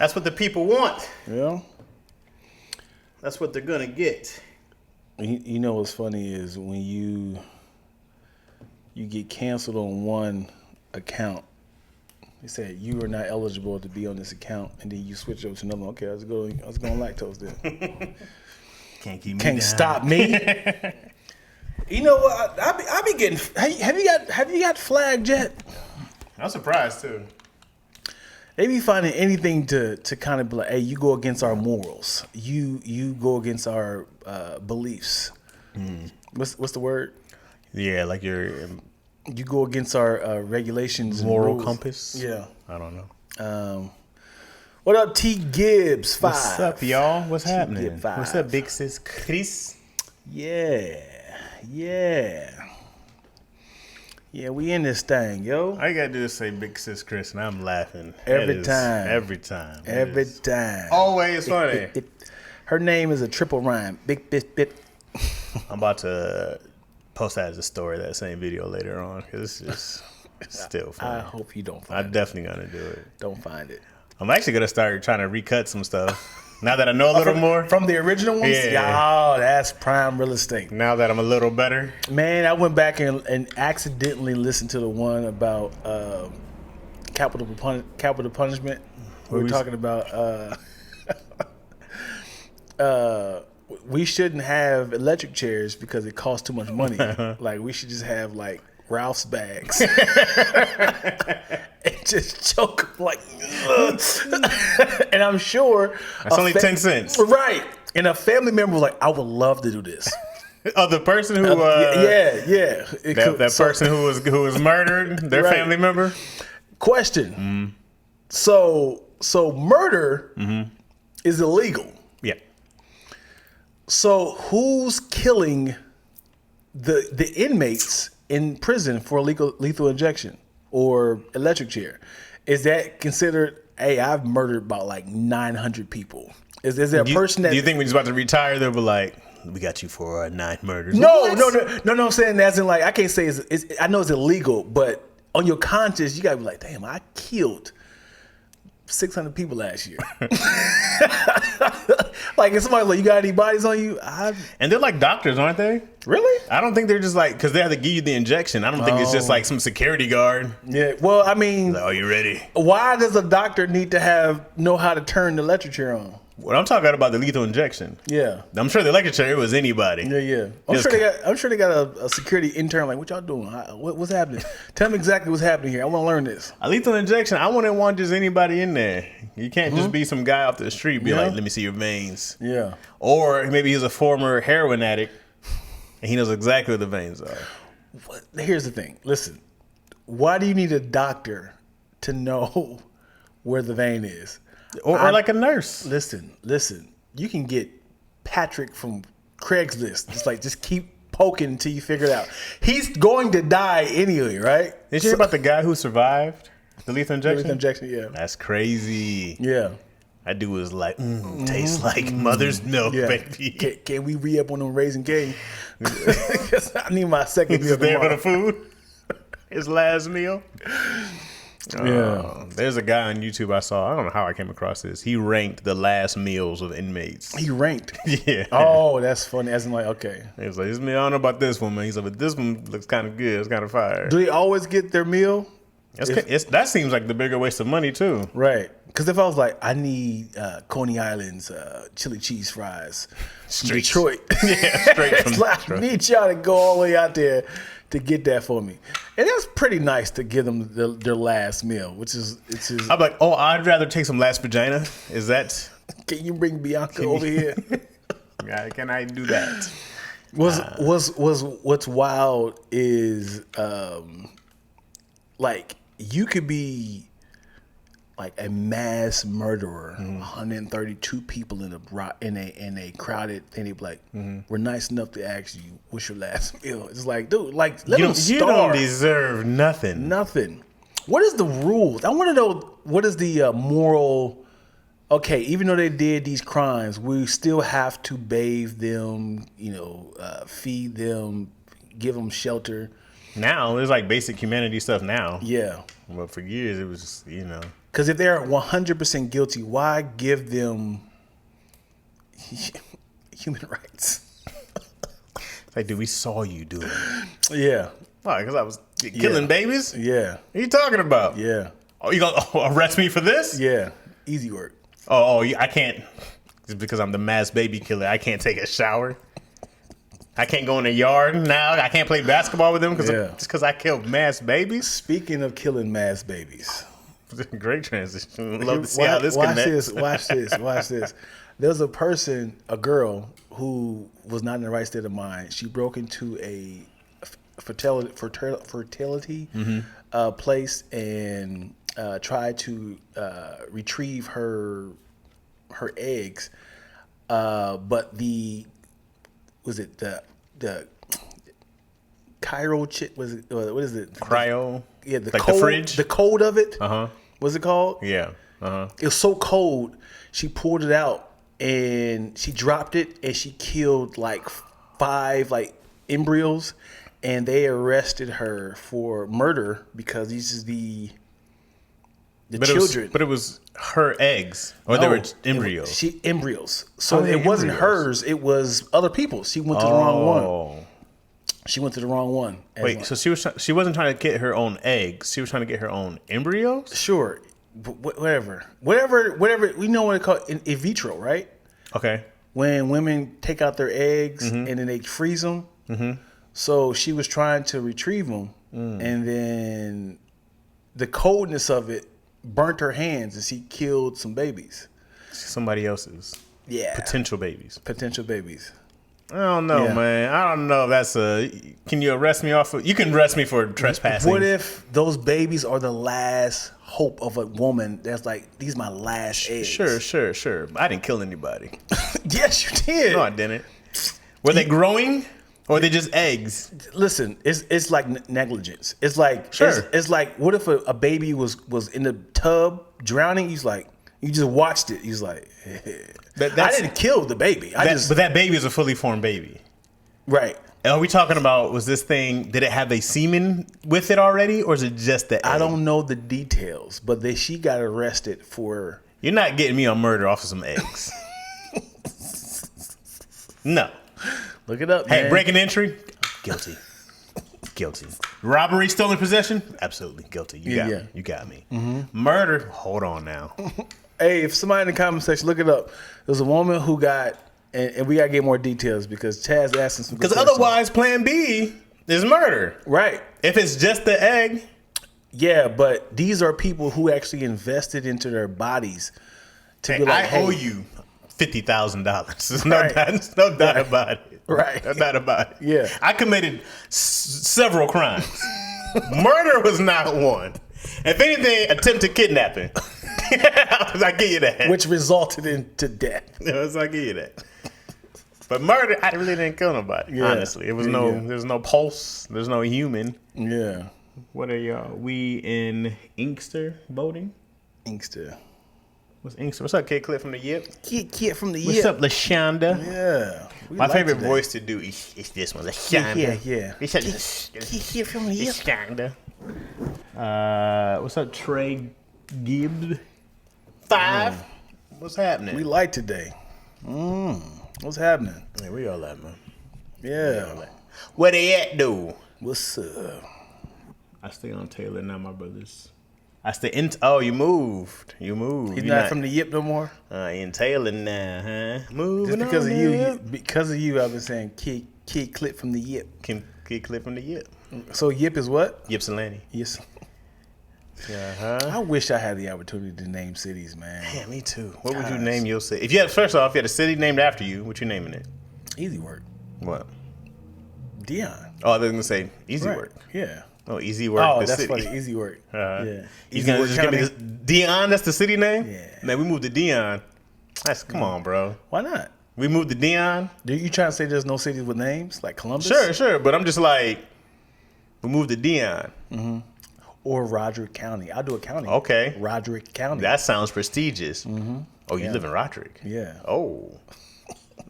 That's what the people want. Yeah. That's what they're gonna get. You know what's funny is when you get canceled on one account, they say you are not eligible to be on this account, and then you switch over to another one. Okay, I was going lactose then. Can't keep me Can't down. stop me. You know what? I be getting. Have you got flagged yet? I'm surprised too. They be finding anything to kind of be like, hey, you go against our morals. You go against our beliefs. What's the word? Yeah, like your You go against our regulations, moral and rules. compass. Yeah. I don't know. What up, T Gibbs? 5. What's up, y'all? What's happening? Gibbs 5. What's up, big sis Chris? Yeah. We in this thing, yo. All you gotta do is say big sis Chris, and I'm laughing Every time. Every time. Every time. Always funny. Her name is a triple rhyme. Big bit. I'm about to post that as a story, that same video later on, because it's still funny. I hope you don't find I'm it. definitely gonna do it. Don't find it. I'm actually gonna start trying to recut some stuff. Now that I know a little more. From the original ones? Yeah. Oh, that's prime real estate. Now that I'm a little better. Man, I went back and accidentally listened to the one about capital punishment. We were talking about we shouldn't have electric chairs because it costs too much money. Like, we should just have, like, Ralph's bags. And just choke like, and I'm sure that's only 10 cents. Right. And a family member was like, I would love to do this. Oh, the person who yeah. That person who was murdered, their Right. family member. Question. So murder is illegal. Yeah. So who's killing the inmates in prison for lethal injection or electric chair? Is that considered, hey, I've murdered about like 900 people? Is there a person that... Do you think when he's about to retire, they'll be like, we got you for 9 murders? No, I'm saying as in, like, I can't say I know it's illegal, but on your conscience, you gotta be like, damn, I killed 600 people last year. Like, if somebody's like, you got any bodies on you? And they're like doctors, aren't they? Really? I don't think they're just like, because they have to give you the injection. I don't think it's just like some security guard. Yeah, well, I mean... Like, oh, you ready? Why does a doctor need to know how to turn the electric chair on? What I'm talking about the lethal injection. Yeah. I'm sure the electric chair was anybody. Yeah. I'm sure they got a security intern like, what y'all doing? What's happening? Tell me exactly what's happening here. I want to learn this. A lethal injection, I wouldn't want just anybody in there. You can't just be some guy off the street be like, let me see your veins. Yeah. Or maybe he's a former heroin addict and he knows exactly what the veins are. Here's the thing. Listen, why do you need a doctor to know where the vein is? Or like a nurse. Listen. You can get Patrick from Craigslist. Just keep poking until you figure it out. He's going to die anyway, right? Did you hear about the guy who survived the lethal injection? Lethal injection, yeah. That's crazy. Yeah. That dude was like, tastes like mother's milk, baby. Can we re-up on them Raising Cane? I need my second meal He's there for tomorrow. the food. His last meal. Yeah. There's a guy on YouTube I saw. I don't know how I came across this. He ranked the last meals of inmates. He ranked? Yeah. Oh, that's funny. As in, like, okay. He was like, this meal, I don't know about this one, man. He's like, but this one looks kind of good. It's kind of fire. Do they always get their meal? That seems like the bigger waste of money, too. Right. Because if I was like, I need Coney Island's chili cheese fries from Detroit. Yeah, straight from Detroit. I need y'all to go all the way out there to get that for me. And that's pretty nice to give them their last meal, which is... I'm like, oh, I'd rather take some last vagina. Is that... Can you bring Bianca over here? Can I do that? What's wild is like you could be like a mass murderer, 132 people in a crowded thing. They be like, we're nice enough to ask you, what's your last meal? It's like, dude, like let them starve. You don't deserve nothing. Nothing. What is the rules? I want to know what is the moral. Okay, even though they did these crimes, we still have to bathe them, feed them, give them shelter. Now there's like basic humanity stuff now. Yeah. But for years it was just, Because if they're 100% guilty, why give them human rights? Like, dude, we saw you do it. Yeah. Why? Because I was killing babies? Yeah. What are you talking about? Yeah. Oh, you gonna arrest me for this? Yeah. Easy work. I can't. It's because I'm the mass baby killer. I can't take a shower. I can't go in the yard now. I can't play basketball with them because I killed mass babies. Speaking of killing mass babies. Great transition. Love to see how this connects. Watch this. There's a girl who was not in the right state of mind. She broke into a fertility place and tried to retrieve her eggs, but the Cairo chip was it? What is it? Cryo. Yeah, the like code, the fridge. The code of it. What's it called? Yeah. It was so cold. She pulled it out and she dropped it and she killed like 5 embryos, and they arrested her for murder because these is the children. But it was her eggs, or they were embryos. Embryos. So it wasn't hers. It was other people's. She went to the wrong one. She went to the wrong one. Wait, so she wasn't trying to get her own eggs. She was trying to get her own embryos? Sure. Whatever. We know what it's called in vitro, right? Okay. When women take out their eggs and then they freeze them. Mm-hmm. So she was trying to retrieve them. And then the coldness of it burnt her hands and she killed some babies. Somebody else's. Yeah. Potential babies. I don't know, man. I don't know if that's can you arrest me you can arrest me for trespassing. What if those babies are the last hope of a woman that's like, these are my last eggs? Sure. I didn't kill anybody. Yes, you did. No, I didn't. Were they growing? Or are they just eggs? Listen, it's like negligence. It's like, it's like, what if a baby was in the tub drowning? He's like, you just watched it. He's like, I didn't kill the baby. But that baby is a fully formed baby. Right. And are we talking about, did it have a semen with it already? Or is it just the egg? I don't know the details, but she got arrested for... You're not getting me on murder off of some eggs. No. Look it up, man. Hey, breaking entry? Guilty. Robbery, stolen possession? Absolutely guilty. You got me. Mm-hmm. Murder? Hold on now. Hey, if somebody in the comment section, look it up. There's a woman who got, and we got to get more details because Chaz asking some. Because otherwise, plan B is murder. Right. If it's just the egg. Yeah, but these are people who actually invested into their bodies to be like, I owe you $50,000. There's no doubt about it. Right. No doubt about it. Yeah. I committed several crimes. Murder was not one. If anything, attempted kidnapping. I give you that. Which resulted into death. Yes, I give you that. But murder, I really didn't kill nobody. Honestly, it was there's no pulse. There's no human. Yeah. What are y'all? We in Inkster voting? Inkster. What's Inkster? What's up, Kid Clip from the Yip? Kid from the Yip. What's up, LaShonda? Yeah. My favorite voice to do is this one, LaShonda. Yeah. Kid from the Yip. LaShonda. What's up, Trey Gibbs? 5. What's happening? We light today. What's happening? Yeah, we all that, man. Yeah. Where they at, though? What's up? I stay on Taylor now, my brothers. I stay in. Oh, you moved. He's not from the Yip no more. In Taylor now, huh? Moving just because on of you. Yip. Because of you, I've been saying kid Clip from the Yip. Kid Clip from the Yip. So Yip is what? Ypsilanti. Yes. Uh-huh. I wish I had the opportunity to name cities, man. Yeah, me too. What would you name your city? If you had, first off, if you had a city named after you, what you naming it? Easy work. What? Dion. Oh, they're gonna say easy work. Yeah. Oh, easy work. Oh, the that's city. funny. Easy work. Yeah. He's gonna just give me this Dion. That's the city name. Yeah. Man, we moved to Dion. Come on, bro. Why not? We moved to Dion. Do you trying to say there's no cities with names like Columbus? Sure. But I'm just like, we moved to Dion. Mm-hmm. Or Roderick County. I'll do a county. Okay. Roderick County. That sounds prestigious. Mm-hmm. Oh, you live in Roderick? Yeah. Oh.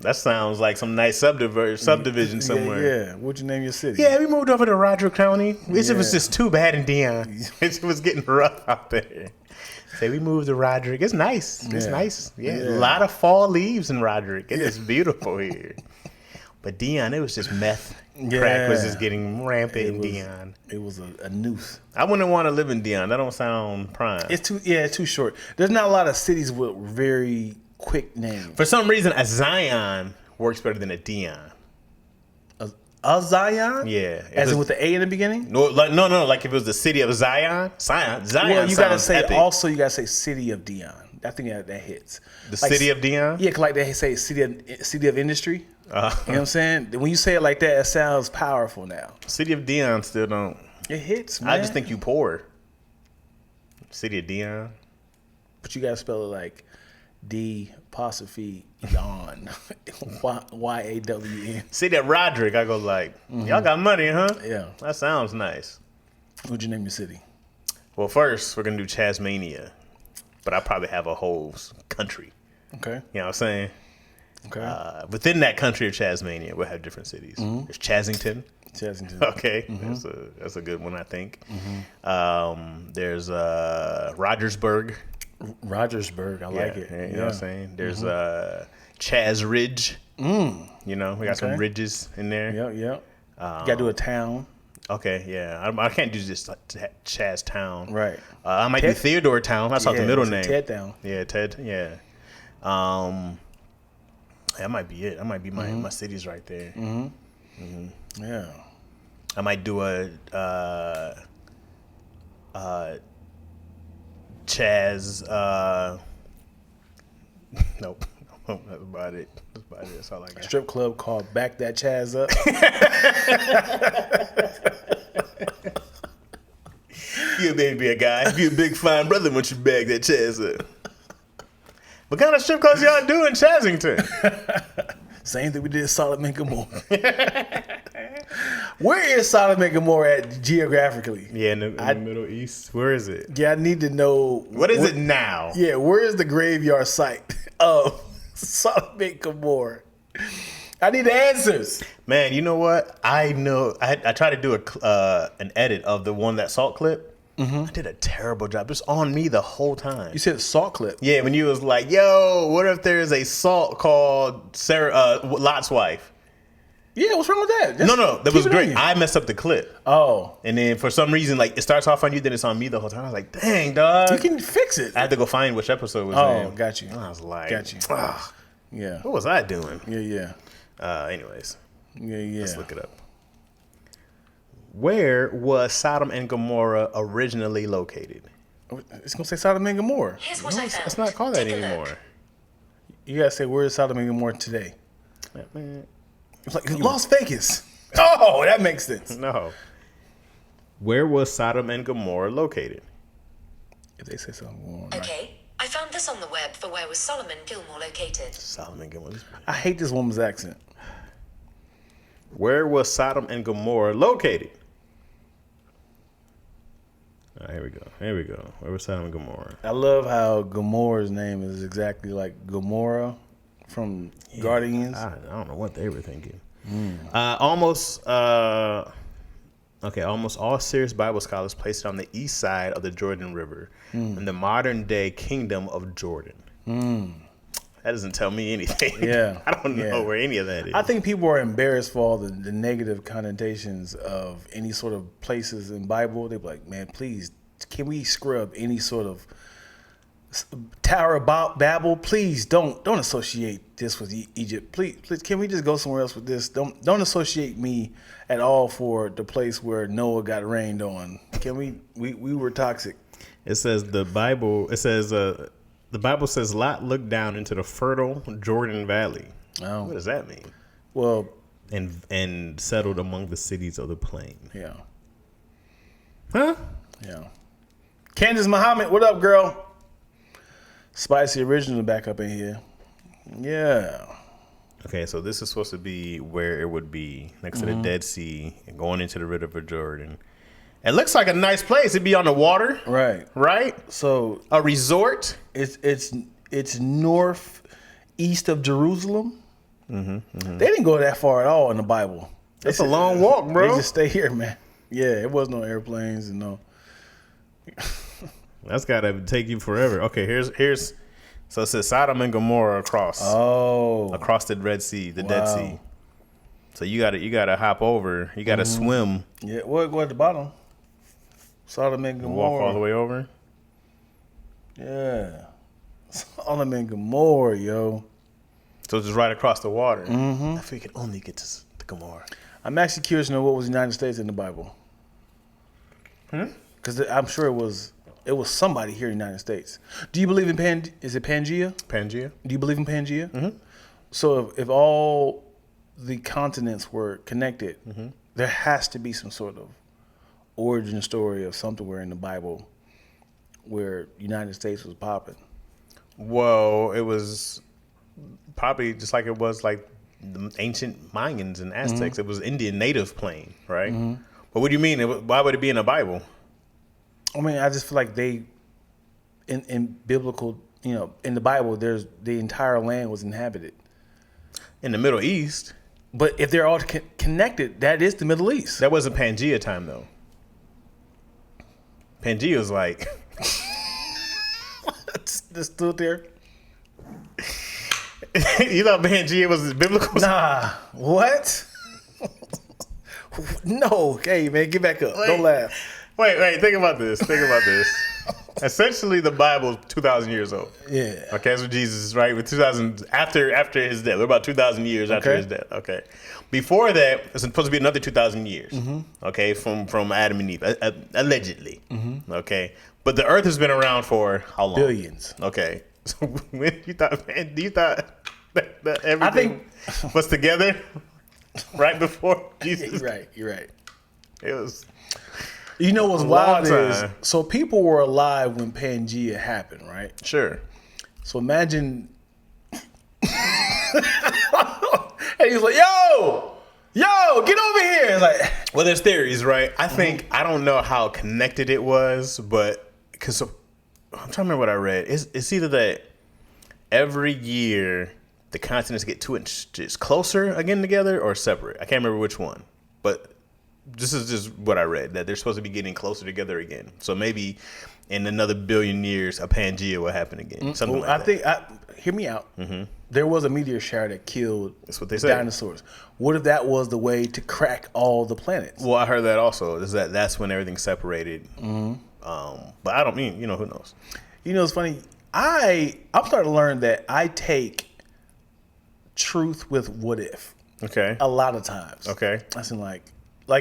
That sounds like some nice subdivision somewhere. Yeah. What'd you name your city? Yeah, we moved over to Roderick County. It was just too bad in Dion. It was getting rough out there. Say we moved to Roderick. It's nice. It's nice. Yeah, a lot of fall leaves in Roderick. It is beautiful here. But Dion, it was just meth. Crack was just getting rampant in Dion. It was a noose. I wouldn't want to live in Dion. That don't sound prime. It's too short. There's not a lot of cities with very quick names. For some reason, a Zion works better than a Dion. A Zion? Yeah. As in with the A in the beginning? No. Like if it was the city of Zion. Zion. Well, you gotta say epic. also. You gotta say city of Dion. I think that hits. The city of Dion. Yeah, like they say city of industry. You know what I'm saying? When you say it like that, it sounds powerful now. City of Dion still don't. It hits, man. I just think you poor. City of Dion. But you gotta spell it like D apostrophe Yon. YAWN. City of Roderick. I go like, y'all got money, huh? Yeah. That sounds nice. What'd you name your city? Well, first we're gonna do Chazmania, but I probably have a whole country. Okay. You know what I'm saying? Okay. Within that country of Chazmania, we'll have different cities. There's Chazington. Okay, that's a good one, I think. There's Rogersburg. Rogersburg, I like it. You know what I'm saying? There's Chaz Ridge. You know, we got some ridges in there. Yep. You gotta do a town. Okay, yeah. I can't do just Chaz Town. Right. I might do Theodore Town. That's not the middle name. Ted Town. Yeah, Ted. Yeah. That might be it. That might be my cities right there. Yeah. I might do a Chaz. Nope. That's about it. That's all I got. Strip club called Back That Chaz Up. You may be a guy. If you a big fine brother, once you bag that Chaz up. What kind of strip clubs y'all do in Chazington? Same thing we did in Sodom and Gomorrah. Where is Sodom and Gomorrah at geographically? Yeah, in the Middle East. Where is it? Yeah, I need to know. What is it now? Yeah, where is the graveyard site of Sodom and Gomorrah? I need the answers. Man, you know what? I know. I tried to do an edit of the one that salt clip. I did a terrible job. It's on me the whole time. You said salt clip. Yeah, when you was like, yo, what if there's a salt called Sarah, Lot's wife? Yeah, what's wrong with that? No, that was great. I messed up the clip. Oh. And then for some reason, like, it starts off on you, then it's on me the whole time. I was like, dang, dog. You can fix it. I had to go find which episode was in. Got you. I was like, got you. Ugh, Yeah. what was I doing? Yeah. Anyways. Yeah. Let's look it up. Where was Sodom and Gomorrah originally located? It's going to say Sodom and Gomorrah. Here's what I found. It's not called that Take a anymore. look. You got to say, where is Sodom and Gomorrah today? Man, It's like Las Vegas. Oh, that makes sense. no. Where was Sodom and Gomorrah located? If they say Sodom and Gomorrah. Okay, I found this on the web for where was Solomon Gilmore located. Sodom and Gomorrah. I hate this woman's accent. Where was Sodom and Gomorrah located? All right, here we go. Where was Sodom and Gomorrah? I love how Gomorrah's name is exactly like Gomorrah from Guardians. I don't know what they were thinking. Almost all serious Bible scholars place it on the east side of the Jordan River in the modern day kingdom of Jordan. That doesn't tell me anything. Yeah. I don't know where any of that is. I think people are embarrassed for all the negative connotations of any sort of places in Bible. They're like, man, please, can we scrub any sort of Tower of Babel? Please don't associate this with Egypt. Please, can we just go somewhere else with this? Don't associate me at all for the place where Noah got rained on. Can we were toxic. It says the Bible says Lot looked down into the fertile Jordan Valley. Oh. What does that mean? Well, and settled among the cities of the plain. yeah. Huh? Yeah. Candace Muhammad, what up, girl? Spicy Original back up in here. Yeah. Okay, so this is supposed to be where it would be next to the Dead Sea and going into the River Jordan. It looks like a nice place. It'd be on the water, Right. right? So A resort. it's northeast of Jerusalem. They didn't go that far at all in the Bible. That's a long walk, bro. They just stay here, man. Yeah, it was no airplanes and no. That's gotta take you forever. Okay, here's. So it says Sodom and Gomorrah across the Red Sea, the Dead Sea. So you gotta hop over. You gotta swim. Yeah, well, go at the bottom. Sodom and Gomorrah. Walk all the way over. Yeah, Sodom and Gomorrah, yo. So it's just right across the water. Mm-hmm. I feel you can only get to the Gomorrah. I'm actually curious to know what was the United States in the Bible. Because I'm sure it was somebody here in the United States. Do you believe in is it Pangaea? Pangaea. Do you believe in Pangaea? Mm-hmm. So if all the continents were connected, there has to be some sort of origin story of somewhere in the Bible where United States was popping. Well, it was probably just like it was like the ancient Mayans and Aztecs. It was Indian native plane, right? But what do you mean? Why would it be in the Bible? I mean, I just feel like they, in biblical, in the Bible, the entire land was inhabited. In the Middle East. But if they're all connected, that is the Middle East. That wasn't Pangaea time, though. Pangaea was like... Just stood there. You thought Pangaea was biblical? Nah. What? No. Okay, man, get back up. Don't laugh. Wait. Think about this. Essentially, the Bible is 2,000 years old. Yeah. Okay, that's what Jesus is, right? With 2,000 after his death. We're about 2,000 years after his death. Okay. Before that, it's supposed to be another 2,000 years. Okay, from Adam and Eve, allegedly. Okay, but the Earth has been around for how long? Billions. Okay. So when you thought that everything was together right before Jesus? You're right. It was. You know what's wild is, so people were alive when Pangaea happened, right? Sure. So imagine, and he's like, yo, get over here. It's like, well, there's theories, right? I think, I don't know how connected it was, but, because I'm trying to remember what I read. It's either that every year the continents get 2 inches closer again together or separate. I can't remember which one, but this is just what I read, that they're supposed to be getting closer together again. So maybe in another billion years, a Pangaea will happen again. Something like that. Hear me out. There was a meteor shower that killed That's what they say. dinosaurs. What if that was the way to crack all the planets? Well, I heard that also. Is that's when everything's separated. But I don't mean, who knows? It's funny. I'm starting to learn that I take truth with what if. Okay. A lot of times. Okay. I seem like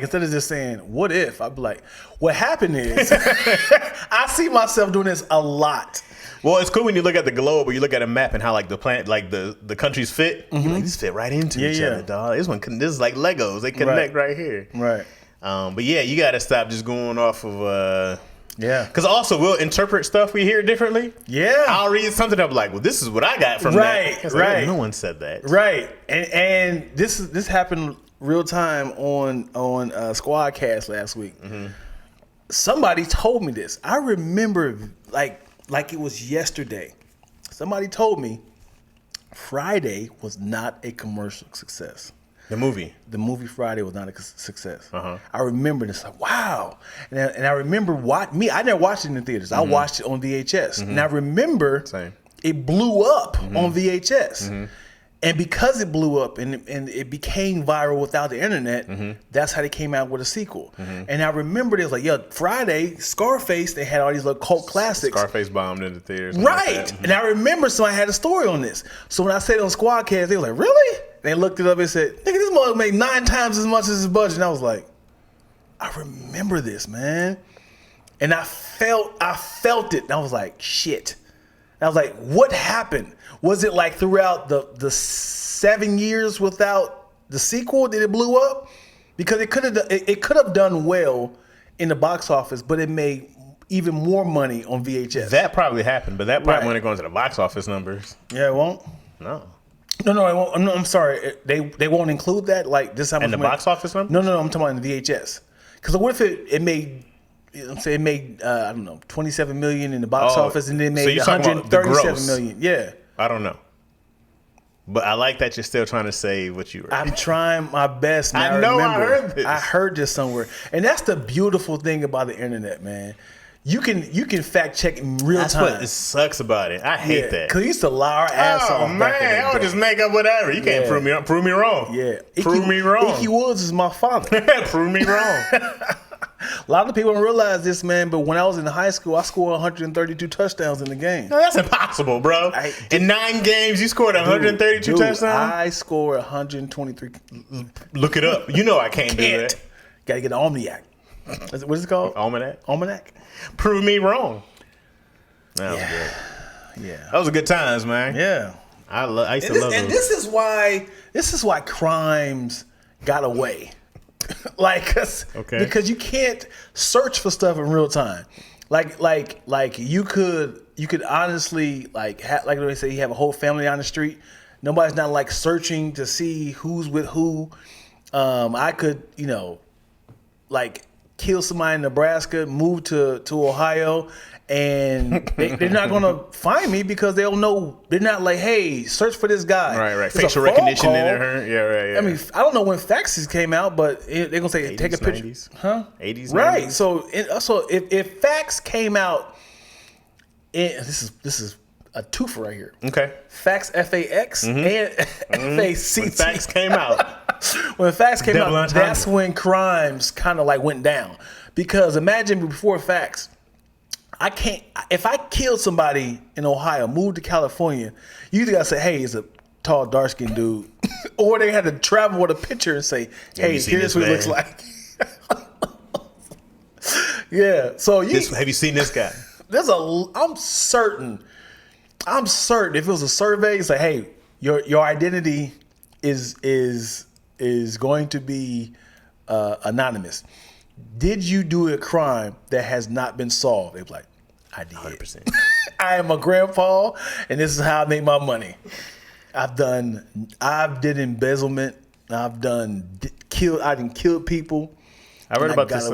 instead of just saying, what if, I'd be like, what happened is, I see myself doing this a lot. Well, it's cool when you look at the globe or you look at a map and how like the planet, like the countries fit. You're like, these fit right into each other, dog. This is like Legos. They connect right here. Right. But yeah, you got to stop just going off of... Because also we'll interpret stuff we hear differently. Yeah. I'll read something up like, well, this is what I got from that. It's Right. Like, no one said that. Right. And this happened real time on Squadcast last week. Somebody told me this. I remember like it was yesterday. Somebody told me Friday was not a commercial success. The movie Friday was not a success. I remember this, like, wow. And I remember I never watched it in the theaters. I watched it on VHS. And I remember it blew up on VHS. And because it blew up and it became viral without the internet, that's how they came out with a sequel. And I remember it was like, Friday, Scarface, they had all these little cult classics. Scarface bombed in the theaters. Right. Like and I remember somebody had a story on this. So when I said it on Squadcast, they were like, really? They looked it up and said, nigga, this mother made 9 times as much as his budget. And I was like, I remember this, man. And I felt it. And I was like, shit. And I was like, what happened? Was it like throughout the 7 years without the sequel that it blew up? Because it could have done well in the box office, but it made even more money on VHS. That probably happened, but that probably won't go into the box office numbers. Yeah, it won't? No, it won't. I'm sorry. They won't include that? Like, this how much in the box office numbers? No, I'm talking about in the VHS. Because what if it made... it made I don't know, 27 million in the box office, and then made so 137 million. Yeah, I don't know. But I like that you're still trying to say what you were. I'm trying my best. Man. I know remember. I heard this. I heard this somewhere. And that's the beautiful thing about the internet, man. You can fact check in real That's time. what it sucks about it. I hate that. Because we used to lie our ass off. Oh man, I would just make up whatever. You can't prove me wrong. Yeah. Prove me wrong. Icky Woods is my father. Prove me wrong. A lot of people don't realize this, man, but when I was in high school, I scored 132 touchdowns in the game. No, that's impossible, bro. In 9 games, you scored 132 touchdowns? I scored 123. Look it up. You know I can't do that. Got to get an almanac. What is it called? Almanac? Almanac. Prove me wrong. That was good. Yeah. That was a good times, man. Yeah. I used to love those. And this is why crimes got away. Because you can't search for stuff in real time. Like you could honestly like they say you have a whole family on the street. Nobody's not like searching to see who's with who. I could like kill somebody in Nebraska, move to Ohio, and they're not gonna find me because they'll know they're not like, hey, search for this guy. Right. Facial recognition in her. Yeah, right. I mean, I don't know when faxes came out, but they're gonna say 80s, take a picture, 90s? huh? 80s, right? 90s? So if fax came out, this is a twofer right here. Okay. Fax FAX and FACT. When fax came out. When fax came Double out, entendre. that's when crimes kind of like went down. Because imagine before fax, if I killed somebody in Ohio, moved to California, you either gotta say, hey, it's a tall, dark-skinned dude. Or they had to travel with a picture and say, hey, here's what he looks like. Yeah. So have you seen this guy? I'm certain if it was a survey, it's like, hey, your identity is going to be anonymous. Did you do a crime that has not been solved? They'd be like, I did. 100%. I am a grandpa, and this is how I make my money. I've did embezzlement. I didn't kill people. I read about this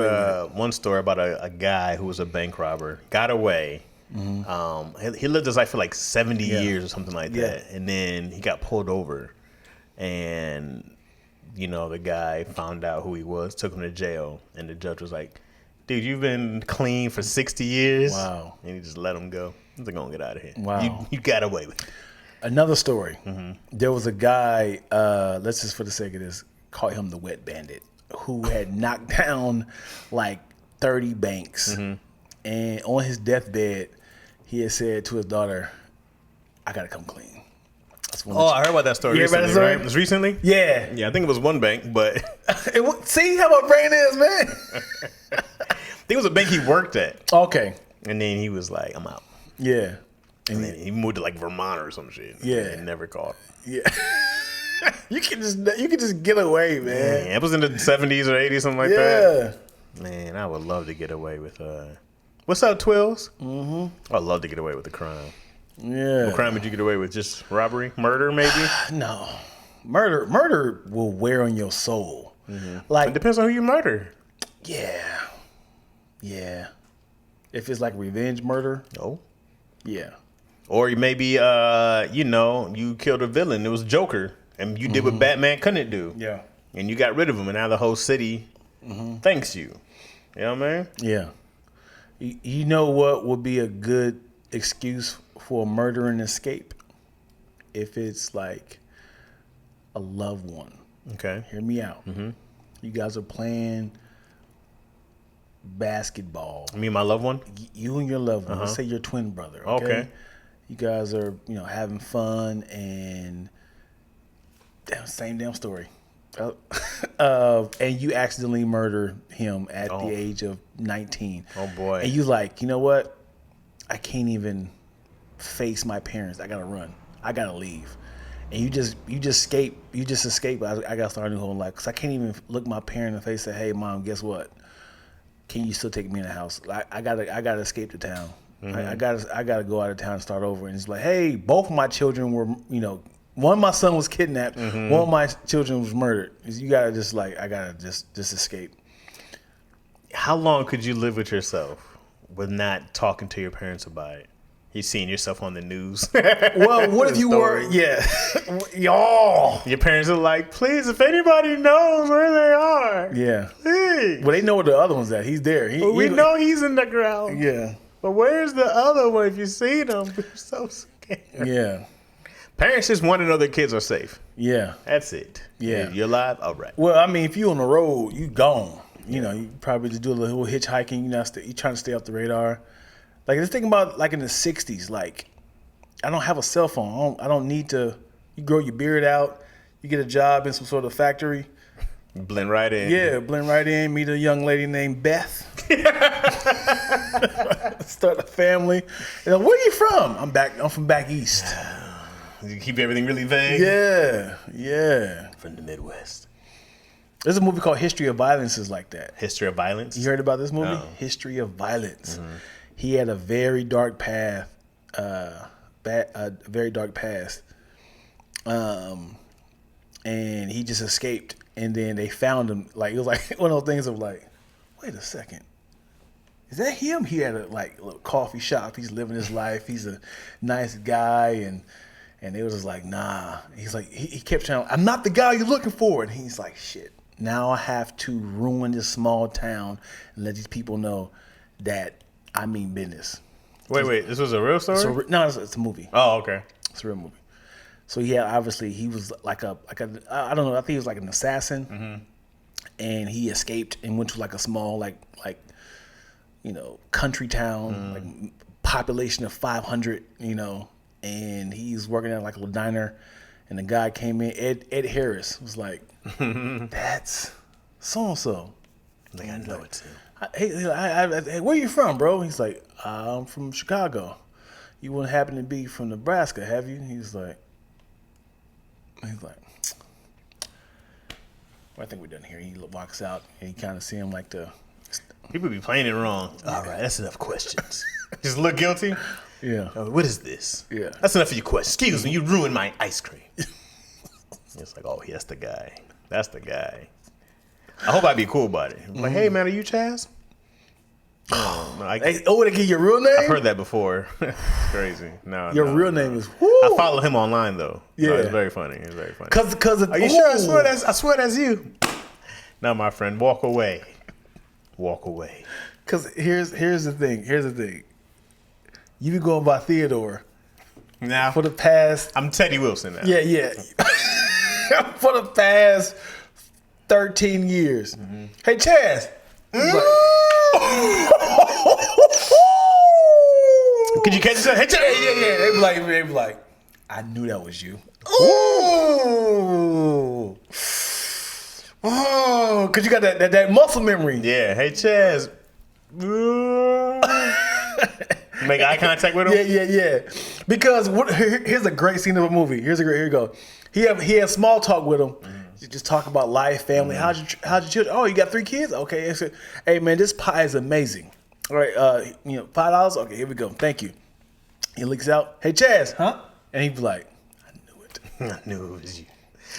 one story about a guy who was a bank robber, got away. Mm-hmm. He lived his life for like 70 years or something like that, and then he got pulled over, and the guy found out who he was, took him to jail, and the judge was like, dude, you've been clean for 60 years. Wow. And he just let him go. They're going to get out of here. Wow. You got away with it. Another story. Mm-hmm. There was a guy, let's just for the sake of this, call him the Wet Bandit, who had knocked down like 30 banks. Mm-hmm. And on his deathbed, he had said to his daughter, I got to come clean. I heard about that story recently, right? It was recently? Yeah. Yeah, I think it was one bank, but... See how my brain is, man? I think it was a bank he worked at. Okay. And then he was like, I'm out. Yeah. And then he moved to like Vermont or some shit. Yeah. And never called. Yeah. You can just get away, man. It was in the 70s or 80s, something like that. Man, I would love to get away with... What's up, Twills? Mm-hmm. I'd love to get away with a crime. Yeah. What crime would you get away with? Just robbery? Murder, maybe? No. Murder will wear on your soul. Mm-hmm. Like, it depends on who you murder. Yeah. Yeah. If it's like revenge murder. No. Yeah. Or maybe, you killed a villain. It was Joker. And you did what Batman couldn't do. Yeah. And you got rid of him. And now the whole city thanks you. You know what I mean? Yeah. You know what would be a good excuse for a murder and escape? If it's like a loved one. Okay. Hear me out. Mm-hmm. You guys are playing basketball. Me and my loved one? You and your loved one. Let's say your twin brother. Okay. You guys are, having fun and same damn story. And you accidentally murder him at the age of 19. Oh boy. And you like, you know what? I can't even face my parents. I gotta run. I gotta leave. And you just escape. I gotta start a new whole life because I can't even look my parent in the face and say, "Hey, mom, guess what? Can you still take me in the house? I gotta escape the town. Mm-hmm. I gotta go out of town and start over." And it's like, hey, both of my children were, one of my son was kidnapped. Mm-hmm. One of my children was murdered. You gotta I gotta just escape. How long could you live with yourself with not talking to your parents about it? You seeing yourself on the news. Well, what if you were? Yeah, y'all. Your parents are like, please, if anybody knows where they are, Yeah. please. Well, they know where the other one's at. He's there. We know he's in the ground. Yeah. But where's the other one? If you see them, we're so scared. Yeah. Parents just want to know their kids are safe. Yeah. That's it. Yeah. You're alive? All right. Well, I mean, if you on the road, you gone. You know, you probably just do a little hitchhiking. You trying to stay off the radar. Like, just think about, like, in the 60s, like, I don't have a cell phone. I don't need to. You grow your beard out. You get a job in some sort of factory. Blend right in. Yeah, blend right in. Meet a young lady named Beth. Start a family. And where are you from? I'm from back east. You keep everything really vague? Yeah. From the Midwest. There's a movie called History of Violence is like that. History of Violence? You heard about this movie? No. History of Violence. Mm-hmm. He had a very dark path. Very dark past. And he just escaped. And then they found him. Like, it was like one of those things of like, wait a second. Is that him? He had a little coffee shop. He's living his life. He's a nice guy. And they was just like, nah. He's like, he kept trying, I'm not the guy you're looking for. And he's like, shit. Now I have to ruin this small town and let these people know that I mean business. Wait. This was a real story? No, it's a movie. Oh, okay. It's a real movie. So yeah, obviously he was like a I don't know. I think he was like an assassin, mm-hmm. and he escaped and went to like a small like country town, like population of 500, and he's working at like a little diner, and the guy came in. Ed Harris was like, "That's so and so." Like, I know it's him. Hey, where you from, bro? He's like, I'm from Chicago. You wouldn't happen to be from Nebraska, have you? He's like, well, I think we're done here. He walks out, and you kind of see him like the... People be playing it wrong. All right, that's enough questions. Just look guilty? Yeah. What is this? Yeah. That's enough of your questions. Excuse me, you ruined my ice cream. It's like, oh, that's the guy. That's the guy. I hope I'd be cool about it. Like, hey, man, are you Chaz? They give your real name? I've heard that before. It's crazy. Your real name is... Woo! I follow him online, though. Yeah. No, it's very funny. It's very funny. Are you sure? I swear that's you. No, my friend, walk away. Walk away. Because here's the thing. You be going by Theodore. Now, for the past... I'm Teddy Wilson now. Yeah. For the past 13 years. Mm-hmm. Hey, Chaz. Could you catch that? Hey, Chaz. Yeah. They be like, I knew that was you. Ooh. Oh, because you got that muscle memory. Yeah. Hey, Chaz. Make eye contact with him? Yeah. Because here's a great scene of a movie. Here you go. He had small talk with him. Mm-hmm. Just talk about life, family. Mm-hmm. How'd your children? Oh, you got 3 kids? Okay. So, hey, man, this pie is amazing. All right, $5? Okay, here we go. Thank you. He leaks out. Hey, Chaz, huh? And he'd be like, I knew it. I knew it was you.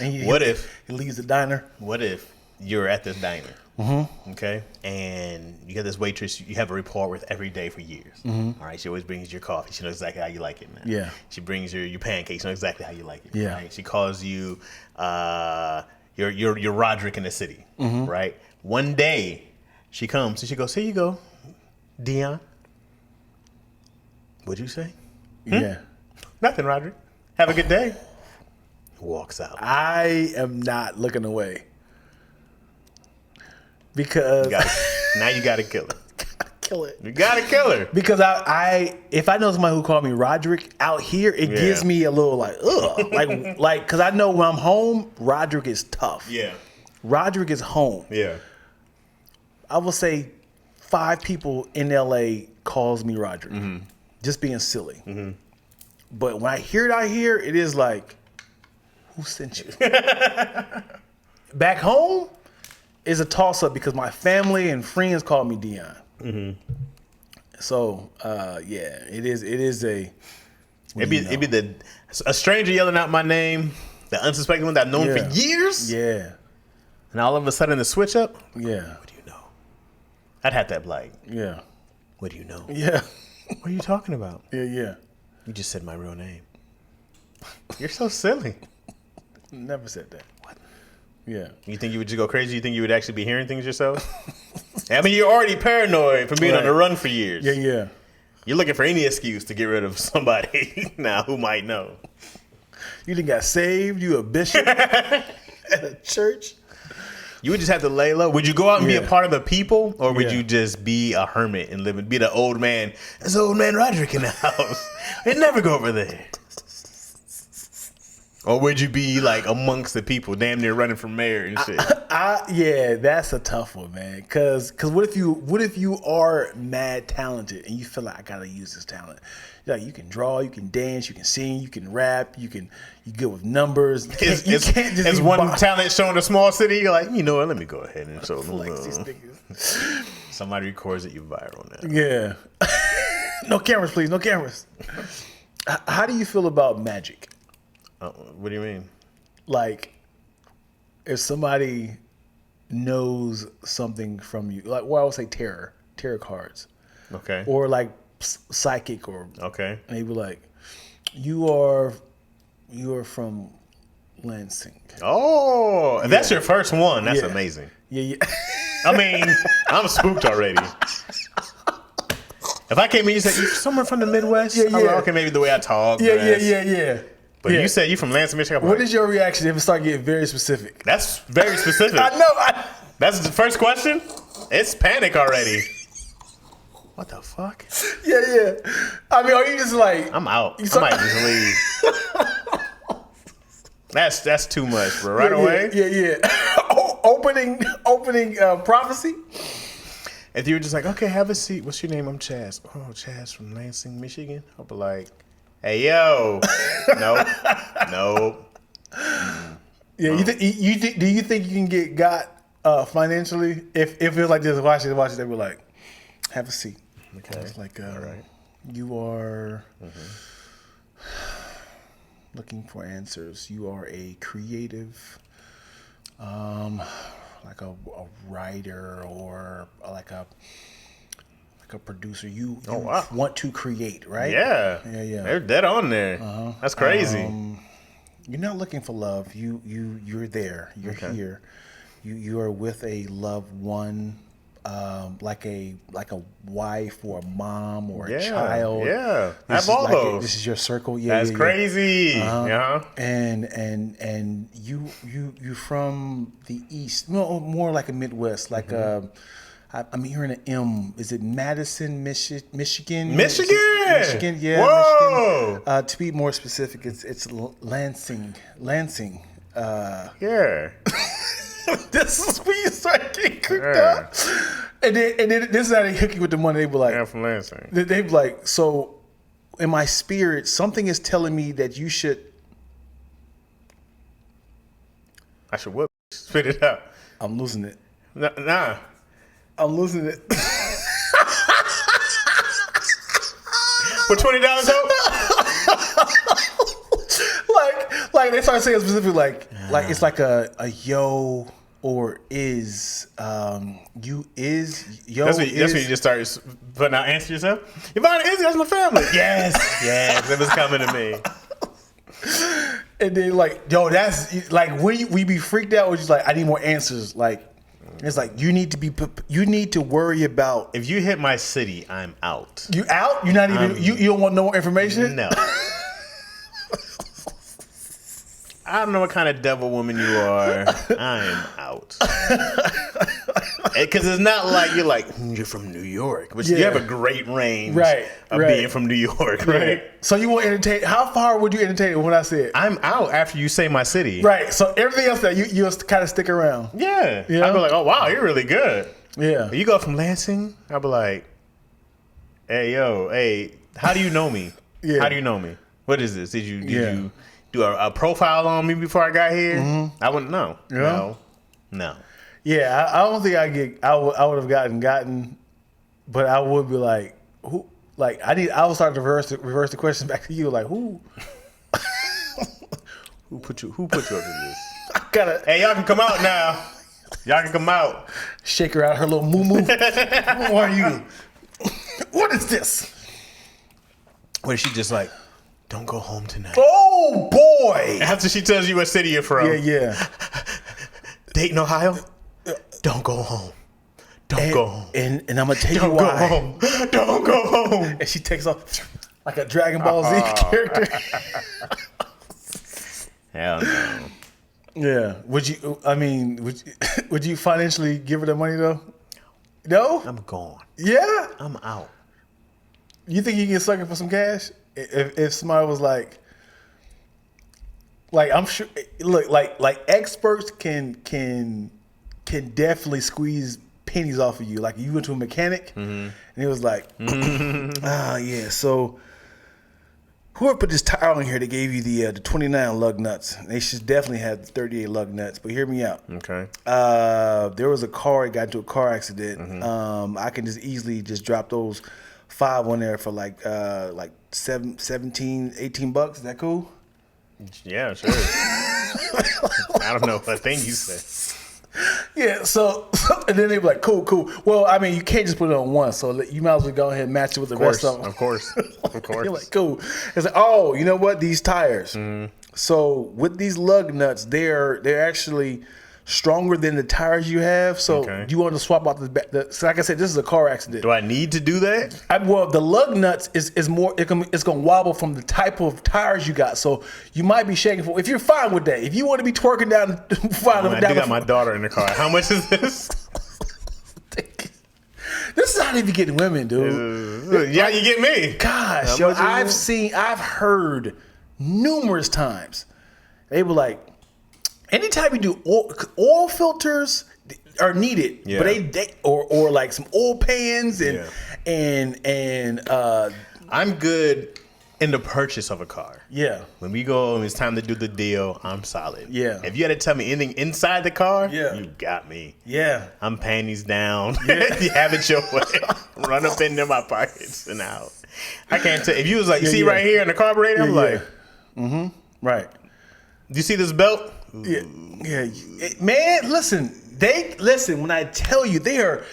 And What if he leaves the diner? What if you're at this diner, mm-hmm. okay, and you got this waitress you have a rapport with every day for years. Mm-hmm. All right, she always brings you your coffee. She knows exactly how you like it, man. Yeah. She brings your pancakes. She knows exactly how you like it. Yeah. Right? She calls you you're Roderick in the city, mm-hmm. right? One day she comes and she goes, here you go, Dion. What'd you say? Yeah. Nothing, Roderick. Have a good day. Walks out. I am not looking away. Because now you gotta kill her. Kill it. You gotta kill her. Because I if I know somebody who called me Roderick out here, it gives me a little like, ugh. like because I know when I'm home, Roderick is tough. Yeah. Roderick is home. Yeah. I will say 5 people in LA calls me Roderick. Mm-hmm. Just being silly. Mm-hmm. But when I hear it out here, it is like, who sent you? Back home is a toss-up because my family and friends call me Dion. Mm-hmm. So, it is a... It'd be a stranger yelling out my name, the unsuspecting one that I've known for years. Yeah. And all of a sudden the switch up. Yeah. What do you know? I'd have that like. Yeah. What do you know? Yeah. What are you talking about? Yeah. You just said my real name. You're so silly. Never said that. What? Yeah. You think you would just go crazy? You think you would actually be hearing things yourself? I mean, you're already paranoid from being on the run for years. Yeah. You're looking for any excuse to get rid of somebody now who might know. You done got saved? You a bishop at a church? You would just have to lay low. Would you go out and be a part of the people, or would you just be a hermit and be the old man? There's old man Roderick in the house. They'd never go over there. Or would you be like amongst the people, damn near running for mayor and shit? Yeah, that's a tough one, man. Cause what if you are mad talented and you feel like I gotta use this talent? Like you can draw, you can dance, you can sing, you can rap, you good with numbers. You can't just as one talent showing a small city, you're like, you know what? Let me go ahead and show them. Somebody records it, you viral now. Yeah. No cameras, please. No cameras. How do you feel about magic? What do you mean? Like, if somebody knows something from you, like, well, I would say tarot cards. Okay. Or like psychic, or okay. maybe like, you are from Lansing. Oh, if that's your first one, that's amazing. Yeah. I mean, I'm spooked already. If I came in and you said, you're somewhere from the Midwest? I'm like, okay, maybe the way I talk. Yeah. But you said you from Lansing, Michigan. What is your reaction if it start getting very specific? That's very specific. I know. That's the first question? It's panic already. What the fuck? Yeah. I mean, are you just like... I'm out. I might just leave. That's too much, bro. Right away? Yeah. Opening prophecy? If you were just like, okay, have a seat. What's your name? I'm Chaz. Oh, Chaz from Lansing, Michigan. I'll be like... Hey, yo. Nope. Yeah, do you think you can get got financially if it was like this? Watch it. They were like, have a seat. Okay. It's like, all right. You are looking for answers. You are a creative, like a writer or like a producer. You want to create, right? Yeah. They're dead on there. That's crazy. You're not looking for love. You're there. You're here. You are with a loved one, like a wife or a mom or a child. Yeah. I have all those. This is your circle. That's crazy. Yeah. And you from the East. No, more like a Midwest, like I'm hearing an M. Is it Madison, Michigan? Michigan, yeah. Whoa. Michigan. To be more specific, it's Lansing. Yeah. This is when you start getting cooked up. And then this is how they hook you with the money. They be like, I'm from Lansing. They be like, so in my spirit, something is telling me that you should. I should what? Spit it out. I'm losing it. Nah. I'm losing it. For $20 out? like they start saying specifically like it's like a yo or is you is yo. That's when you just start putting out answer yourself. Yvonne is that's my family. Yes, it was coming to me. And then like yo, that's like we be freaked out. We're just like I need more answers. Like. It's like you need to worry about if you hit my city, I'm out. You out? You're not even you don't want no more information? No. I don't know what kind of devil woman you are. I'm out. Because it's not like you're from New York, which you have a great range of being from New York, right? So you want to entertain? How far would you entertain when I said I'm out after you say my city? Right. So everything else that you'll kind of stick around. Yeah. I'll be like, oh wow, you're really good. Yeah. You go from Lansing, I'll be like, hey, how do you know me? Yeah. How do you know me? What is this? Did you do a profile on me before I got here? Mm-hmm. I wouldn't know. Yeah. No. Yeah, I don't think I would have gotten, but I would be like, who? Like I would start to reverse the question back to you, like who? Who put you up to this? Hey, y'all can come out now. Y'all can come out. Shake her out her little moo-moo. Who are you? What is this? What is she just like? Don't go home tonight. Oh boy! After she tells you what city you're from. Yeah. Dayton, Ohio. Don't go home. Don't go home. And I'm gonna tell you Don't why. go home. Don't go home. And she takes off like a Dragon Ball Z character. Hell no. Yeah. Would you? I mean, would you financially give her the money though? No. I'm gone. Yeah. I'm out. You think you can suck it for some cash? If somebody was like I'm sure. Look, like experts can definitely squeeze pennies off of you. Like you went to a mechanic and he was like, yeah. So whoever put this tire on here, they gave you the 29 lug nuts. They should definitely have the 38 lug nuts. But hear me out. Okay. There was a car that got into a car accident. I can just easily just drop those 5 on there for like 17, 18 bucks. Is that cool? Yeah, sure. I don't know what thing you said. Yeah, so and then they be like, cool. Well, I mean, you can't just put it on one, so you might as well go ahead and match it with the rest of them. Of course. You're like, cool. It's like, oh, you know what? These tires. So with these lug nuts, they're actually stronger than the tires you have. So you want to swap out so like I said, this is a car accident. Do I need to do that? Well, the lug nuts is more. It's gonna wobble from the type of tires you got. So you might be shaking for. If you're fine with that, if you want to be twerking down, I got my daughter in the car. How much is this? This is how they be getting women, dude. Yeah, you get me. Gosh, yo, I've heard numerous times. They were like, anytime you do oil filters are needed, but they or like some oil pans and I'm good in the purchase of a car. Yeah. When we go and it's time to do the deal, I'm solid. Yeah. If you had to tell me anything inside the car, Yeah. you got me. Yeah. I'm panties down. You have it your way. Run up into my pockets and out. I can't tell. If you was like, you see right here in the carburetor, I'm like, right. Do you see this belt? Yeah. Man, listen. When I tell you, they are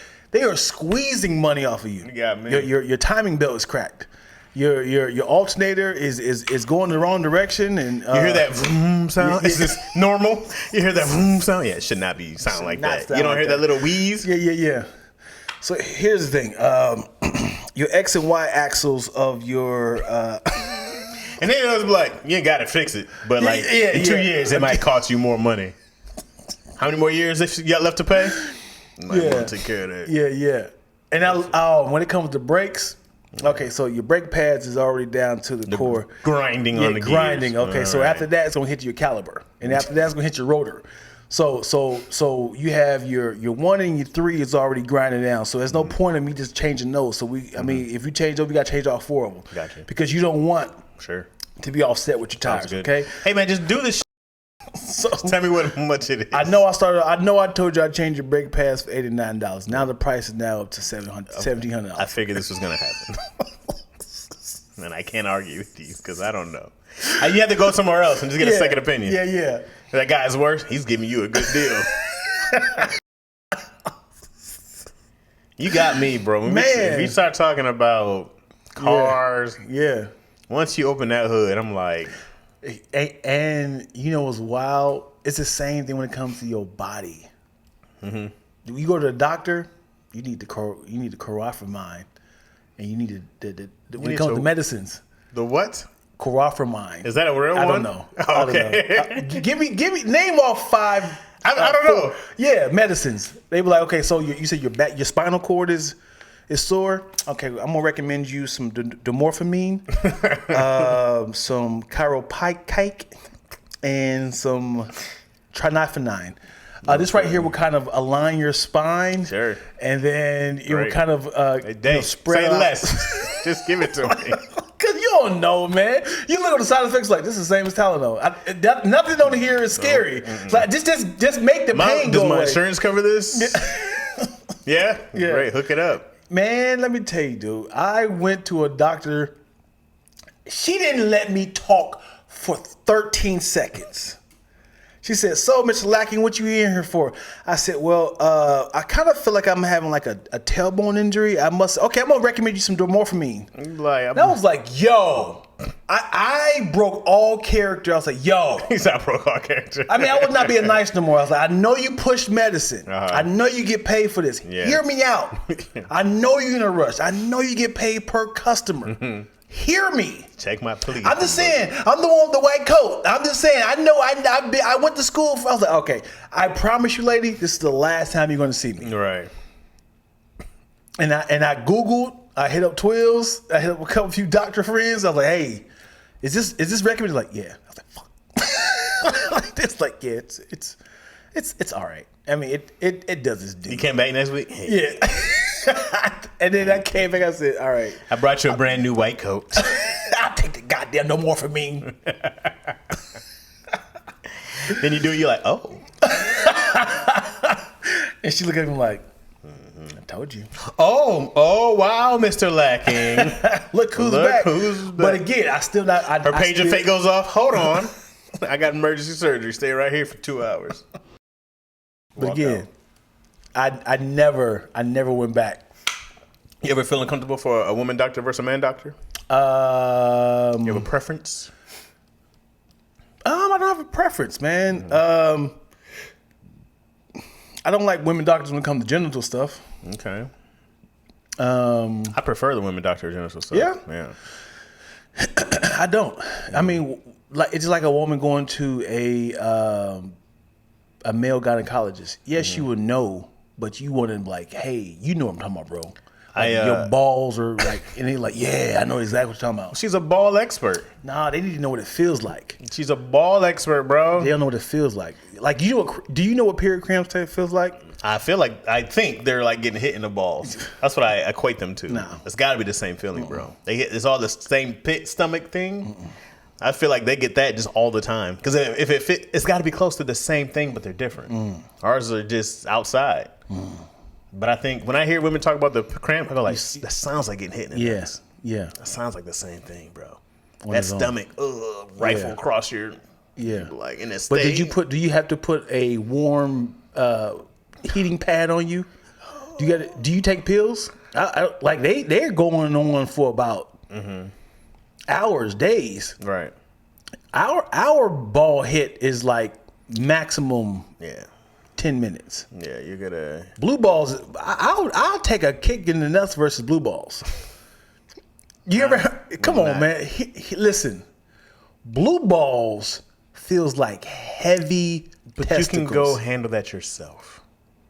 squeezing money off of you. You got me. Your timing belt is cracked. Your alternator is going the wrong direction, and you hear that vroom sound? Is this normal? You hear that vroom sound? Yeah, it should not be sound like that. You don't hear that little wheeze? Yeah. So here's the thing: your X and Y axles of your. And then it was like, you ain't got to fix it, but like in 2 years it might cost you more money. How many more years you got left to pay? Might want to take care of that. Yeah. And when it comes to brakes. Okay, so your brake pads is already down to the core. Grinding on the grinding. gears. Okay, so after that, it's gonna hit your caliper, and after that, it's gonna hit your rotor. So you have your 1 and your 3 is already grinding down. So there's no point in me just changing those. So I mean, if you change those, we gotta change all 4 of them. Gotcha. Because you don't want to be offset with your tires. Okay. Hey man, just do this. So tell me what much it is. I know I told you I'd change your brake pads for $89. Now the price is now up to $1,700. I figured this was gonna happen, and I can't argue with you because I don't know. You have to go somewhere else and just get a second opinion. Yeah. That guy's worse. He's giving you a good deal. You got me, bro. If we start talking about cars, once you open that hood, I'm like. And you know what's wild? It's the same thing when it comes to your body. You go to the doctor, you need the chlorphramine, and you need when it comes to medicines. The what? Chlorphramine. Is that a real one? I don't know. Okay. I don't know. Give me name off 5. I don't know. Yeah, medicines. They be like, okay, so you said your spinal cord is sore. Okay, I'm gonna recommend you some dimorphamine, some chiropractic, and some triniphenine. This right here will kind of align your spine, and then it will kind of spread. Say less. Just give it to me. Cause you don't know, man. You look at the side effects like this is the same as Tylenol. Nothing on here is scary. Like just make the pain go away. Does my insurance cover this? Yeah. Great. Hook it up. Man, let me tell you, dude. I went to a doctor. She didn't let me talk for 13 seconds. She said, "So, Mr. Lacking, what you in here for?" I said, "Well, I kind of feel like I'm having like a tailbone injury. I'm gonna recommend you some dimorphamine." Like, and I was like, "Yo, I broke all character. I was like, yo. He's not broke all character. I mean, I would not be a nice no more. I was like, I know you push medicine. Uh-huh. I know you get paid for this. Yeah. Hear me out. I know you're in a rush. I know you get paid per customer. Mm-hmm. Hear me. Check my please. I'm just saying, I'm the one with the white coat. I'm just saying, I know I went to school. I was like, okay, I promise you, lady, this is the last time you're going to see me. Right. And I Googled, I hit up Twills, I hit up a few doctor friends. I was like, hey, is this recommended? Like, yeah. I was like, fuck. It's like, yeah, it's all right. I mean, it does its due. You came back next week? Yeah. And then I came back, I said, all right. I brought you a brand new white coat. I'll take the goddamn no more from me. Then you do it, you're like, oh. And she looked at me like, I told you. Oh, wow, Mr. Lacking. Look who's back. But again, I still not. Her pager fate goes off. Hold on. I got emergency surgery. Stay right here for 2 hours. But Walk again, out. I never went back. You ever feel uncomfortable for a woman doctor versus a man doctor? You have a preference? I don't have a preference, man. I don't like women doctors when it comes to genital stuff. Okay. I prefer the women doctor genital stuff. Yeah? I don't. I mean, like it's just like a woman going to a male gynecologist. Yes, you would know, but you wouldn't be like, hey, you know what I'm talking about, bro. Like your balls are like, and they're like, yeah, I know exactly what you're talking about. She's a ball expert. Nah, they need to know what it feels like. She's a ball expert, bro. They don't know what it feels like. Like, do you know what period cramps feels like? I think they're like getting hit in the balls. That's what I equate them to. No. It's got to be the same feeling, bro. It's all the same pit stomach thing. I feel like they get that just all the time. Because if it fit, it's got to be close to the same thing, but they're different. Ours are just outside. But I think when I hear women talk about the cramp, I go like, that sounds like getting hit in the nuts. Yeah. That sounds like the same thing, bro. What that is on? stomach, rifle across your, Yeah. like in a But state. do you have to put a warm heating pad on you? Do you take pills? Like they're going on for about hours, days. Right. Our ball hit is like maximum 10 minutes. Yeah, you're gonna. Blue balls, I'll take a kick in the nuts versus blue balls. You ever? Come on, man. Listen, blue balls feels like heavy But testicles. you can go handle that yourself.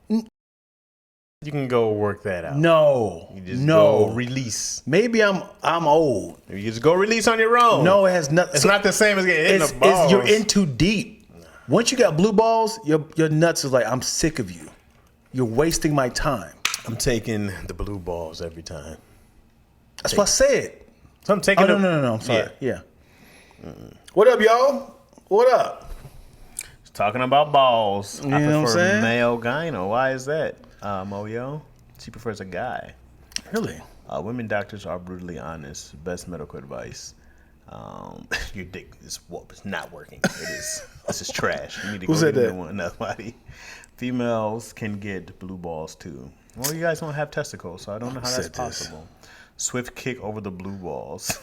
You can go work that out. No, You just go release. Maybe I'm old. You just go release on your own. No, it has nothing. It's not the same as getting hit in the balls. You're in too deep. Once you got blue balls, your nuts is like, I'm sick of you. You're wasting my time. I'm taking the blue balls every time. That's what I said. So I'm taking. Oh, no. I'm sorry. Yeah. What up, y'all? What up? Talking about balls. You know I what I'm prefer saying? male gyno. Why is that? Moyo, she prefers a guy. Really? Women doctors are brutally honest. Best medical advice. Your dick is it's not working. It is. This is trash. You need to Who go said get a that? new one. Nobody. Females can get blue balls too. Well, you guys don't have testicles, so I don't know how that's said this? possible. Swift kick over the blue balls.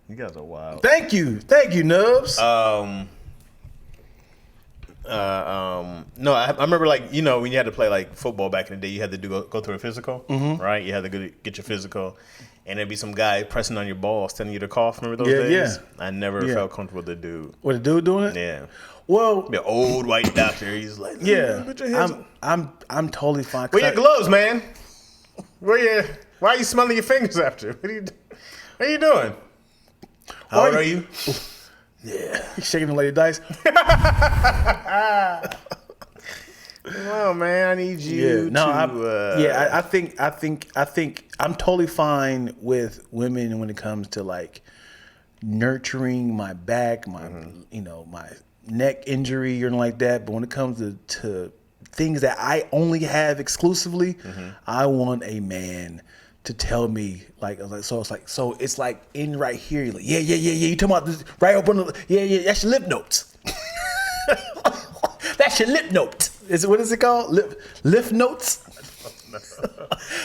You guys are wild. Thank you, Nubs. No, I remember like when you had to play like football back in the day, you had to go through a physical, right? You had to get your physical, and there'd be some guy pressing on your balls, telling you to cough. Remember those days? Yeah. I never felt comfortable with the dude. What, the dude doing it? Yeah, Well, the old white doctor. He's like, yeah. put your hands up. I'm totally fine. Where your gloves, man? Why are you smelling your fingers after? What are you doing? How old are you? Yeah, he's shaking the lady dice. Well, man, I need you I think I'm totally fine with women when it comes to like nurturing my back, my my neck injury or anything like that. But when it comes to things that I only have exclusively, I want a man to tell me it's like in right here. You're like, yeah. You talking about this right up on the that's your lip notes. That's your lip note. What is it called? Lip notes?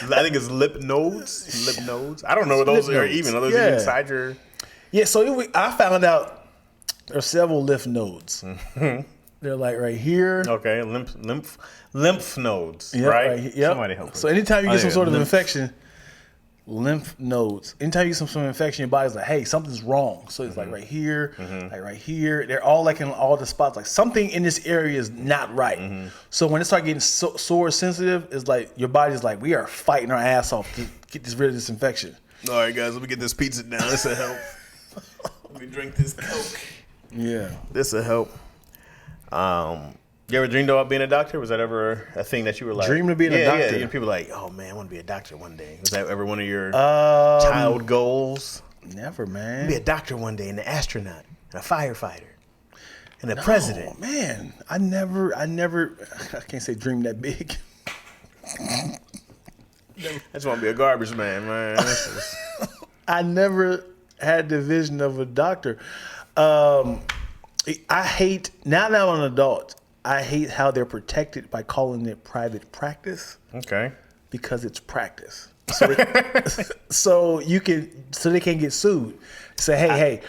I think it's lip nodes. Lip nodes. I don't know what those Lip are nodes. even. Are those Yeah. even inside your? Yeah, so I found out there's several lymph nodes. They're like right here. Okay, lymph nodes, Yep, right? Yep. Somebody help us. So anytime you get some sort of lymph. infection, lymph nodes. Anytime you get some sort of infection, your body's like, hey, something's wrong. So it's like right here, like right here. They're all like in all the spots. Like something in this area is not right. So when it starts getting sore sensitive, it's like your body's like, we are fighting our ass off to get rid of this infection. All right, guys, let me get this pizza down. This will help. Let me drink this Coke. Yeah. This will help. You ever dreamed about being a doctor? Was that ever a thing that you were like Dreamed of being a doctor? Yeah, people like, oh man, I want to be a doctor one day. Was that ever one of your child goals? Never, man. Be a doctor one day, and an astronaut, and a firefighter, and a president. Oh man, I never. I can't say dream that big. I just want to be a garbage man. I never had the vision of a doctor. I hate now that I'm an adult. I hate how they're protected by calling it private practice. Okay. Because it's practice. So they can't get sued. Say, I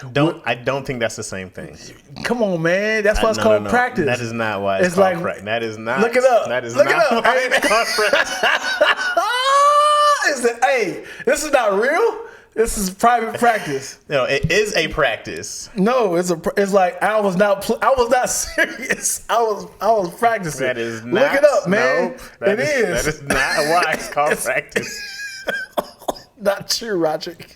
don't think that's the same thing. Come on, man. That's why it's called practice. That is not why it's called practice. That is not. Look it up. That is look not it up. why it's called practice. Hey, this is not real. This is private practice. No, it is a practice. No, it's like I was not serious. I was practicing. That is not. Look it up, man. Nope, it is. That is not why it's called practice. Not true, Roderick.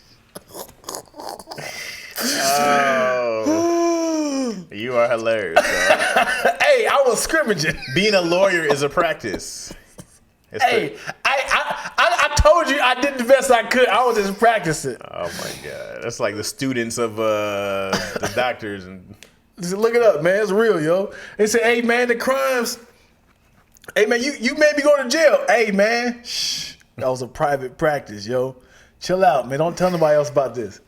Oh, you are hilarious. Hey, I was scrimmaging. Being a lawyer is a practice. Hey, I told you I did the best I could. I was just practicing. Oh my god, that's like the students of the doctors and. Just look it up, man. It's real, yo. They say, hey man, the crimes. Hey man, you made me go to jail. Hey man, shh. That was a private practice, yo. Chill out, man. Don't tell nobody else about this.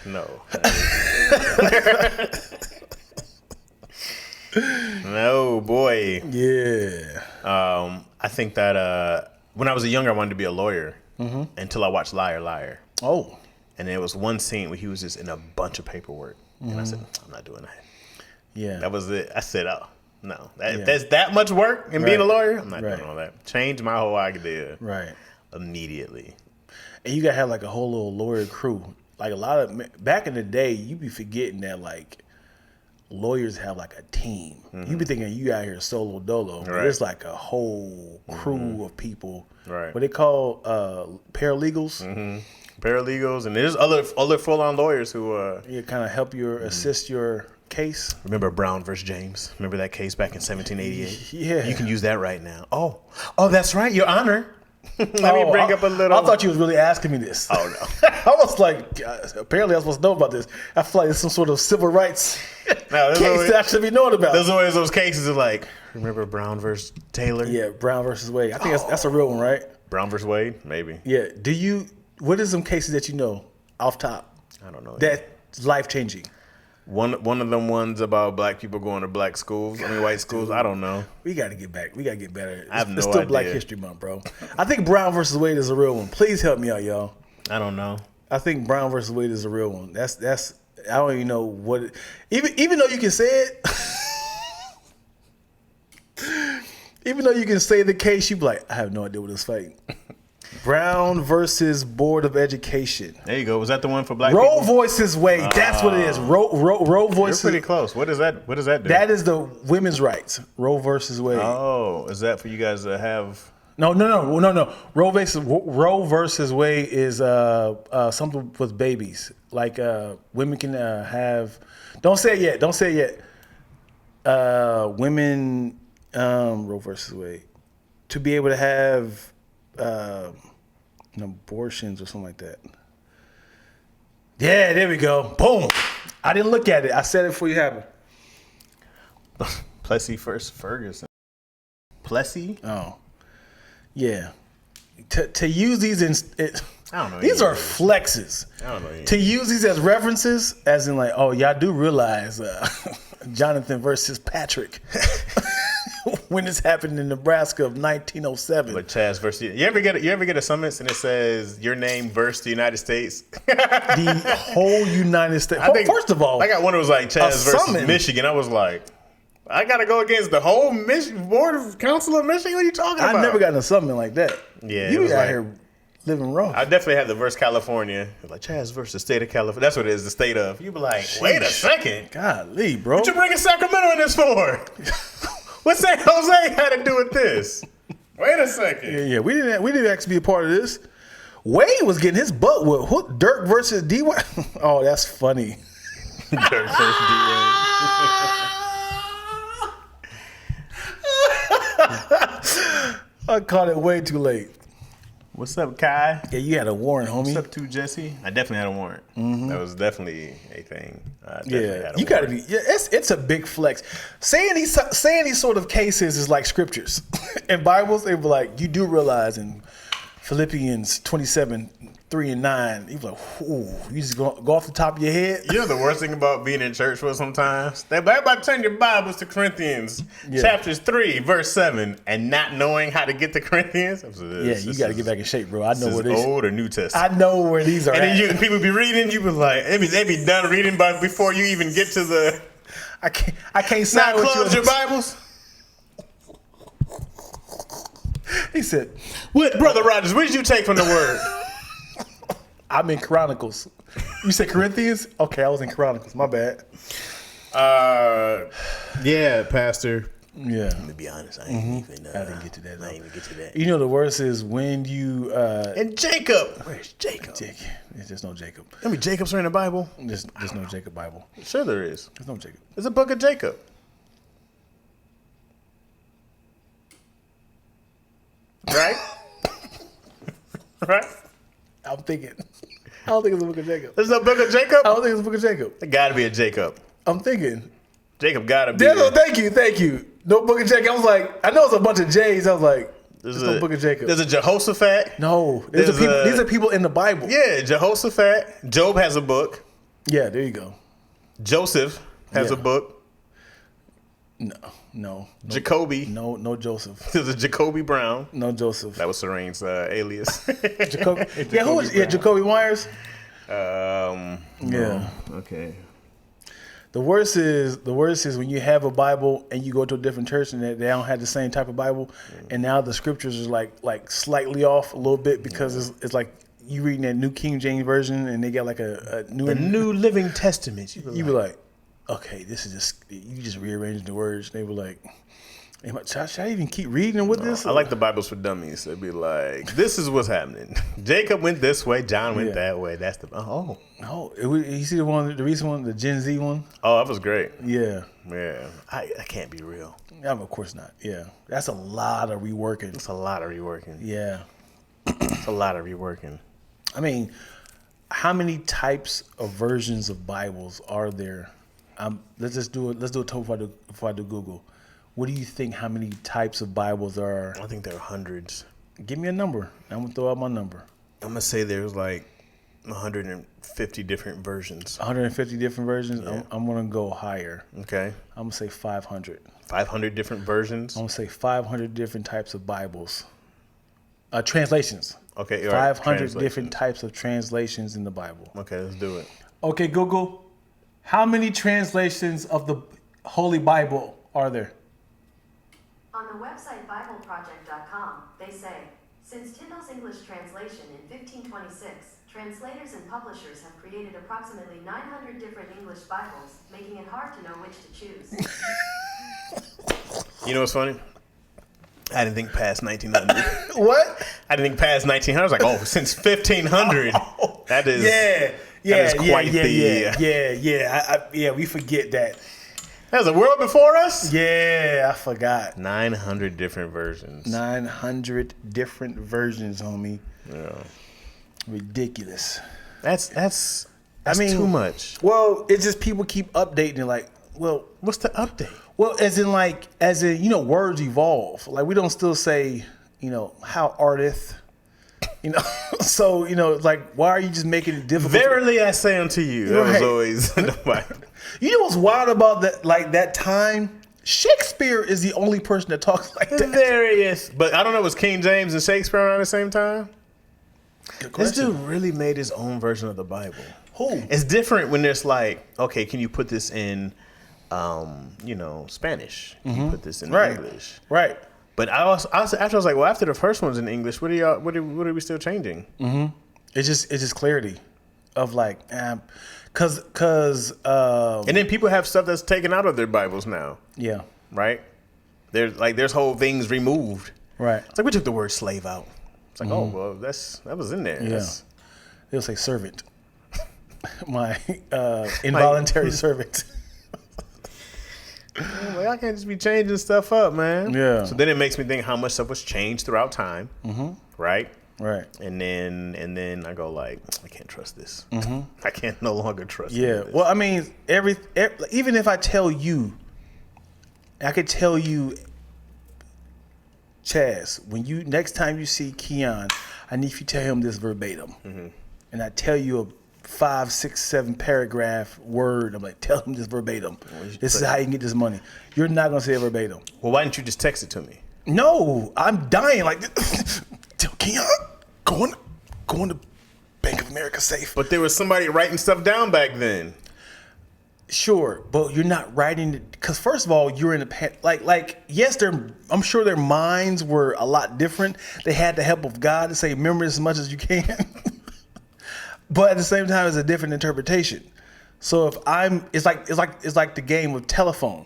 No. No, boy. Yeah. I think that when I was younger, I wanted to be a lawyer until I watched Liar Liar. Oh. And there was one scene where he was just in a bunch of paperwork. And I said, I'm not doing that. Yeah. That was it. I said, oh, no. If there's that much work in being a lawyer, I'm not doing all that. Change my whole idea. Right. Immediately. And you got to have like a whole little lawyer crew. Like a lot of, back in the day, you be forgetting that like lawyers have like a team. You be thinking you out here solo dolo. But there's like a whole crew of people. Right. What they call paralegals. Paralegals. And there's other full-on lawyers who... kind of help you assist your case. Remember Brown versus James? Remember that case back in 1788? Yeah. You can use that right now. Oh, that's right, Your Honor. Let me bring up a little... I thought you was really asking me this. Oh, no. I was like, apparently I'm supposed to know about this. I feel like it's some sort of civil rights case that I should be knowing about. There's always those cases of like, remember Brown versus Taylor? Yeah, Brown versus Wade. I think that's a real one, right? Brown versus Wade? Maybe. Yeah. What is some cases that you know off top? I don't know. That's life-changing. One of them ones about black people going to black schools. I mean, white schools. I don't know. We got to get back. We got to get better. I have no It's still idea. Black History Month, bro. I think Brown versus Wade is a real one. Please help me out, y'all. I don't know. I think Brown versus Wade is a real one. That's. I don't even know what. Even though you can say it, even though you can say the case, you be like, I have no idea what it's fighting. Brown versus Board of Education. There you go. Was that the one for black Roe people? versus Wade. That's what it is. Roe versus. You're pretty close. What does that do? That is the women's rights. Roe versus Wade. Oh, is that for you guys to have? No. Roe versus Wade is something with babies. Like women can have. Don't say it yet. Women. Roe versus Wade. To be able to have abortions or something like that. Yeah, there we go. Boom. I didn't look at it. I said it before you happened. Plessy versus Ferguson. Plessy? Oh. Yeah. To use these I don't know. These are flexes. I don't know. To use these as references, as in like, oh, y'all do realize Jonathan versus Patrick. when this happened in Nebraska of 1907. Like Chaz versus you ever get a summons and it says your name versus the United States? The whole United States. First of all, I got one that was like Chaz versus summon. Michigan. I was like, I got to go against the whole Board of Council of Michigan. What are you talking about? I never gotten a something like that. Yeah, you it was out like, here living rough. I definitely had the versus California. Like Chaz versus the state of California. That's what it is, the state of. You be like, wait a second. Golly, bro. What you bringing Sacramento in this for? What's San Jose had to do with this? Wait a second. Yeah. We didn't actually be a part of this. Wade was getting his butt whooped. Dirk versus D-Wade. Oh, that's funny. Dirk versus D-Wade. I caught it way too late. What's up, Kai? Yeah, you had a warrant, homie. What's up, too, Jesse? I definitely had a warrant. Mm-hmm. That was definitely a thing. Yeah, you got to be. Yeah, it's a big flex. Saying these sort of cases is like scriptures. In Bibles, they were like, you do realize in Philippians 27:3-9, you like, ooh, you just go off the top of your head. You know the worst thing about being in church for sometimes? They about to turn your Bibles to Corinthians, chapters 3, verse 7, and not knowing how to get to Corinthians. You got to get back in shape, bro. I know where these Old or New Testament. I know where these are. And at. then people be reading, you be like, they be done reading by before you even get to the. I can't sign Not with close you. your Bibles. He said, "What, Brother Rogers? What did you take from the word?" I'm in Chronicles. You said Corinthians? Okay, I was in Chronicles. My bad. Yeah, Pastor. Yeah. Let me be honest. I ain't even. I didn't get to that. I ain't even get to that. You know the worst is when you And Jacob. Where's Jacob? There's no Jacob. I mean, Jacob's are in the Bible. There's no Jacob Bible. Sure, there is. There's no Jacob. There's a book of Jacob. Right? Right? I'm thinking. I don't think it's a book of Jacob. There's no book of Jacob? I don't think it's a book of Jacob. There gotta be a Jacob. I'm thinking. Jacob gotta be. Thank you. No book of Jacob. I was like, I know it's a bunch of J's. I was like, there's no book of Jacob. There's a Jehoshaphat. No. These are people in the Bible. Yeah, Jehoshaphat. Job has a book. Yeah, there you go. Joseph has a book. No. Jacoby. No Joseph. There's a Jacoby Brown. No Joseph. That was Serene's alias. Jacoby. Yeah, who was? Yeah, Jacoby Myers. Yeah. Okay. The worst is when you have a Bible and you go to a different church and they don't have the same type of Bible, and now the scriptures are like slightly off a little bit because it's like you reading that New King James Version and they got like a New Living Testament. You be like, okay, this is just you just rearranging the words. They were like, should I even keep reading with this? I like the Bibles for dummies. They'd be like, this is what's happening. Jacob went this way. John went that way. That's the you see the recent one, the Gen Z one? Oh, that was great. Yeah. Yeah. I can't be real. Of course not. Yeah. That's a lot of reworking. It's a lot of reworking. Yeah. It's a lot of reworking. I mean, how many types of versions of Bibles are there? Let's do it before I do Google. What do you think? How many types of Bibles are? I think there are hundreds. Give me a number. I'm gonna throw out my number. I'm gonna say there's like 150 different versions. 150 different versions. Yeah. I'm gonna go higher. Okay. I'm gonna say 500. 500 different versions. I'm gonna say 500 different types of Bibles. Translations. Okay. 500 different types of translations in the Bible. Okay, let's do it. Okay, Google. How many translations of the Holy Bible are there? On the website BibleProject.com, they say, since Tyndale's English translation in 1526, translators and publishers have created approximately 900 different English Bibles, making it hard to know which to choose. You know what's funny? I didn't think past 1900. What? I didn't think past 1900. I was like, oh, since 1500. That is. We forget that. There's a world before us? Yeah, I forgot. 900 different versions. 900 different versions, homie. Yeah. Ridiculous. That's too much. Well, it's just people keep updating it like, well, what's the update? Well, as in, words evolve. Like, we don't still say, how arteth. So, like, why are you just making it difficult? Verily I say unto you. That was always in the Bible. You know what's wild about that? Like, that time, Shakespeare is the only person that talks like that. There he is. But I don't know, was King James and Shakespeare around the same time? This dude really made his own version of the Bible. Who? It's different when there's like, okay, can you put this in, Spanish? Can you put this in English? Right. But I was like, well, after the first one's in English, what are we still changing? Mm-hmm. It's just clarity of like, cause and then people have stuff that's taken out of their Bibles now. Yeah. Right? There's whole things removed. Right. It's like we took the word slave out. It's like, oh well, that was in there. Yeah. They'll say servant. My involuntary servant. Like, I can't just be changing stuff up, man. Yeah. So then it makes me think how much stuff was changed throughout time. Mm-hmm. Right. Right. And then I go like, I can't trust this. Mm-hmm. I can't no longer trust. Yeah. Well, I mean, even if I tell you, I could tell you, Chaz, when next time you see Keon, I need you to tell him this verbatim. Mm-hmm. And I tell you a 5, 6, 7 paragraph word. I'm like, tell him this verbatim. This is how you can get this money. You're not gonna say it verbatim. Well, why didn't you just text it to me? No, I'm dying. Like, tell Keon, going to Bank of America safe. But there was somebody writing stuff down back then. Sure, but you're not writing it because first of all, you're in a like yes, I'm sure their minds were a lot different. They had the help of God to say remember as much as you can, but at the same time, it's a different interpretation. So if it's like the game of telephone,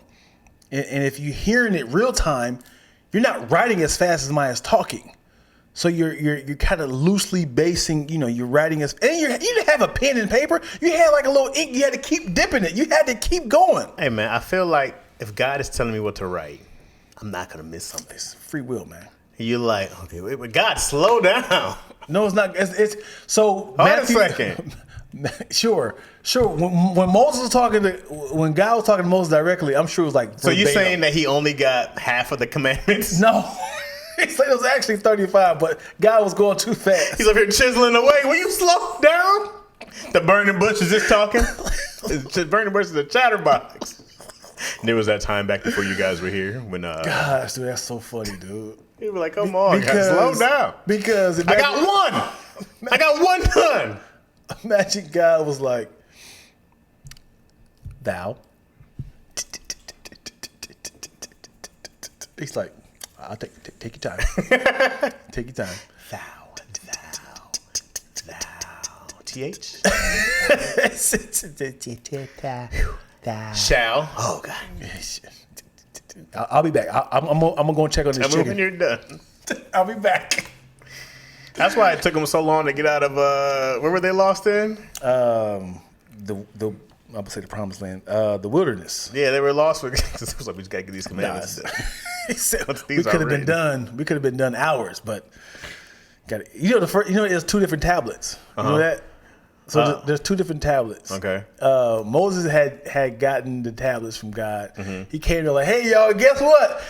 and if you're hearing it real time, you're not writing as fast as mine is talking. So you're kind of loosely basing, you're writing and you didn't have a pen and paper. You had like a little ink. You had to keep dipping it. You had to keep going. Hey man, I feel like if God is telling me what to write, I'm not gonna miss something. It's free will, man. You're like, okay, wait, but God, slow down. No, it's not. It's so. Hold a second. Sure. When Moses was when God was talking to Moses directly, I'm sure it was like. So you're saying that he only got half of the commandments? No. He said it was actually 35, but God was going too fast. He's up here chiseling away. Will you slow down? The burning bush is just talking. The burning bush is a chatterbox. And there was that time back before you guys were here when. Gosh, dude, that's so funny, dude. He was like, "Come on, guys, slow down." Because I got one done. Imagine God was like, "Thou." He's like, I'll take your time. Take your time. Thou. TH? Shall. Oh, God. I'll be back. I'm gonna go and check on this chicken. When you're done. I'll be back. That's why it took them so long to get out of, where were they lost in? I would say the promised land, the wilderness. Yeah, they were lost because it was like we just gotta get these commandments. He said we could have been done. We could have been done hours, but got it. There's 2 different tablets. You know that? So there's 2 different tablets. Okay. Moses had gotten the tablets from God. Mm-hmm. He came there like, hey y'all, guess what?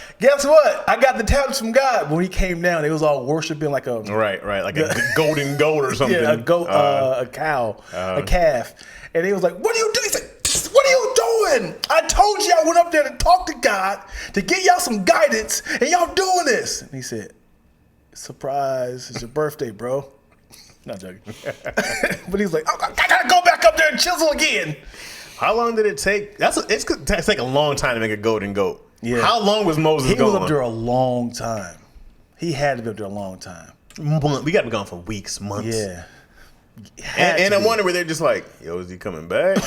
I got the tablets from God. When he came down, they was all worshiping like a right, like a golden goat or something. Yeah, a goat, a cow, a calf. And he was like, what are you doing? He said, what are you doing? I told you I went up there to talk to God, to get y'all some guidance, and y'all doing this. And he said, surprise, it's your birthday, bro. Not joking. But he's like, I gotta go back up there and chisel again. How long did it take? It's going to take a long time to make a golden goat. Yeah. How long was Moses gone? He was up there a long time. He had to be up there a long time. We got to be gone for weeks, months. Yeah. And I wonder where they're just like, yo, is he coming back?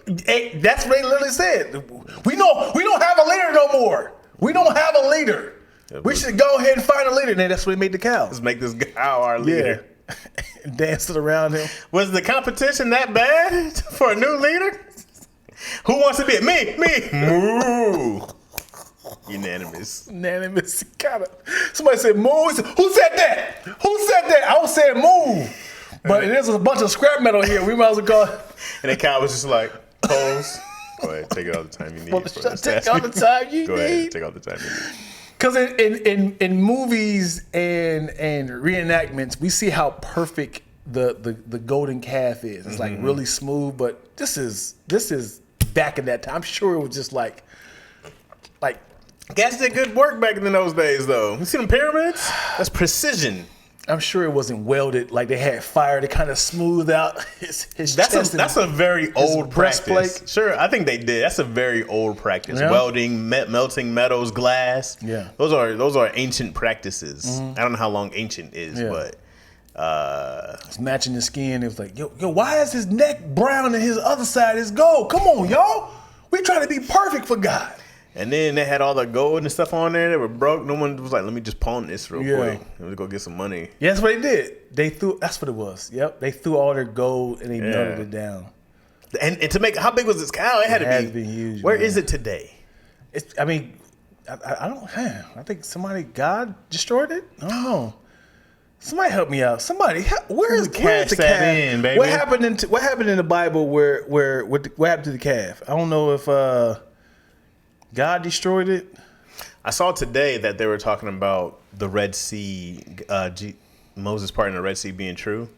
That's what they literally said. We don't have a leader no more. We don't have a leader. Yeah, we should go ahead and find a leader. And that's what they made the cow. Let's make this cow our leader. Yeah. Dancing around him. Was the competition that bad for a new leader? Who wants to be it? Me. Moo. Unanimous. Somebody said move. Who said that? I was saying move. But there's a bunch of scrap metal here. We might as well go. And the cow was just like, pose. Go ahead, take all the time you need. Take all the time you need. Go ahead, take all the time you need. Because in movies and reenactments, we see how perfect the golden calf is. It's like really smooth, but this is back in that time. I'm sure it was just like Gas did good work back in those days, though. You see them pyramids? That's precision. I'm sure it wasn't welded like they had fire to kind of smooth out his chest. That's a very old practice. breastplate. Sure, I think they did. That's a very old practice. Yeah. Welding, melting metals, glass. Yeah. Those are ancient practices. I don't know how long ancient is, but It's matching the skin. It was like, yo, why is his neck brown and his other side is gold? Come on, y'all. We trying to be perfect for God. and then they had all the gold and stuff on there that were broke. No one was like, let me just pawn this real quick. Let me go get some money. Yeah, that's what they did. That's what it was. Yep. They threw all their gold and they melted it down. And to make, how big was this cow? It had to be huge. Where is it today? I think God destroyed it. I don't know. Somebody help me out. Where's the calf? Baby. What happened in the Bible what happened to the calf? I don't know if God destroyed it. I saw today that they were talking about the Red Sea, Moses part in the Red Sea being true.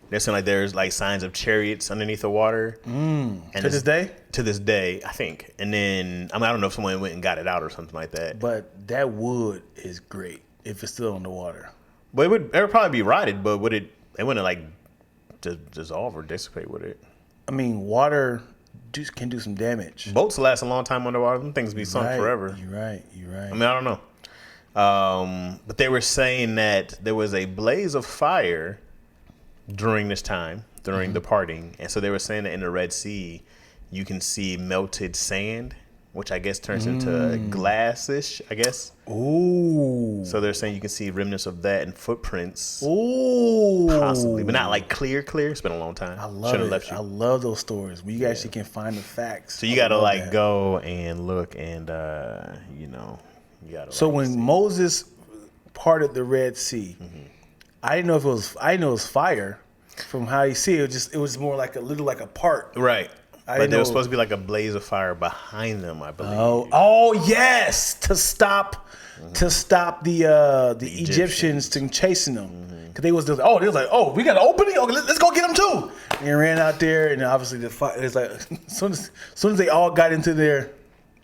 They're saying like there's like signs of chariots underneath the water. And to this day? To this day, I think. And then, I don't know if someone went and got it out or something like that. But that wood is great if it's still in the water. But it would probably be rotted, but it wouldn't like dissolve or dissipate with it. I mean, water can do some damage. Boats last a long time underwater. Them things be sunk forever. You're right. I don't know. But they were saying that there was a blaze of fire during this time, during the parting. And so they were saying that in the Red Sea, you can see melted sand, which I guess turns into glass-ish, I guess. Ooh. So they're saying you can see remnants of that and footprints. Ooh. Possibly, but not like clear. It's been a long time. I love it. Left you. I love those stories where you actually can find the facts. So you got to like go and look and, you got to. So when Moses parted the Red Sea, I didn't know if it was. I know it was fire. From how you see it, it was more like a part. Right. But there was supposed to be like a blaze of fire behind them, I believe. Oh yes, to stop the Egyptians from chasing them, because they was like, we got an opening. Okay, let's go get them too. And they ran out there, and obviously the fire. It's like as soon as they all got into there,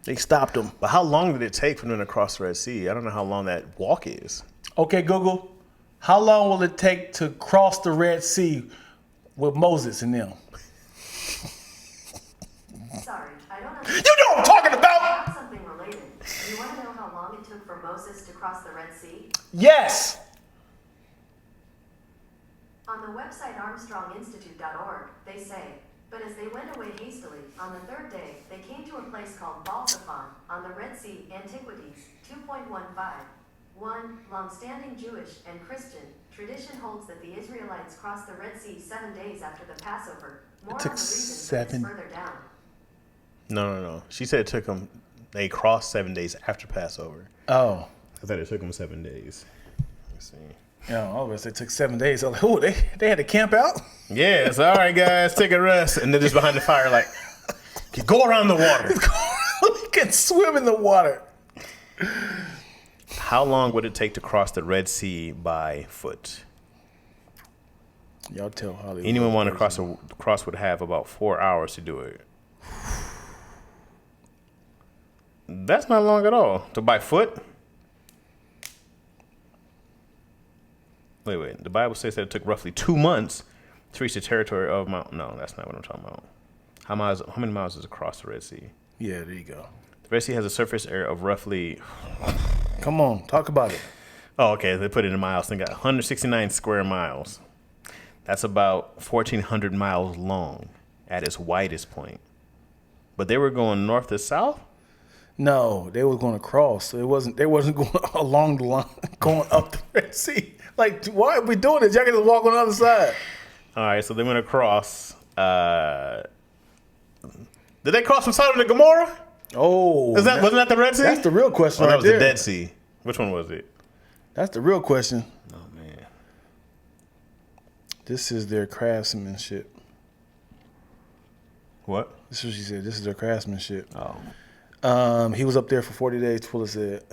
they stopped them. But how long did it take for them to cross the Red Sea? I don't know how long that walk is. Okay, Google, how long will it take to cross the Red Sea with Moses and them? Sorry, I don't understand. You know what I'm talking about? I have something related. You want to know how long it took for Moses to cross the Red Sea? Yes. On the website armstronginstitute.org, they say, but as they went away hastily, on the third day, they came to a place called Baal-Zephon on the Red Sea, Antiquities 2.15. 1. Long-standing Jewish and Christian tradition holds that the Israelites crossed the Red Sea 7 days after the Passover. More on the reason is further down. No. She said it took them, they crossed 7 days after Passover. Oh. I thought it took them 7 days. Let's see. Yeah, all of us, it took 7 days. I was like, they had to camp out? Yeah, it's all right, guys, take a rest. And they're just behind the fire like, go around the water. We can swim in the water. How long would it take to cross the Red Sea by foot? Y'all tell Hollywood. Anyone want to cross would have about 4 hours to do it. That's not long at all. So by foot? Wait. The Bible says that it took roughly 2 months to reach the territory of Mount. No, that's not what I'm talking about. How many miles is across the Red Sea? Yeah, there you go. The Red Sea has a surface area of roughly. Come on, talk about it. Oh, okay. They put it in miles. They got 169 square miles. That's about 1,400 miles long at its widest point. But they were going north to south? No, they were going to cross. So they wasn't going along the line, going up the Red Sea. Like, why are we doing this? Y'all can just walk on the other side. All right, so they went across. Did they cross from Sodom to Gomorrah? Oh. Wasn't that the Red Sea? That's the real question that right was there. the Dead Sea. Which one was it? That's the real question. Oh, man. This is their craftsmanship. What? This is what she said. This is their craftsmanship. Oh. He was up there for 40 days, Fuller said.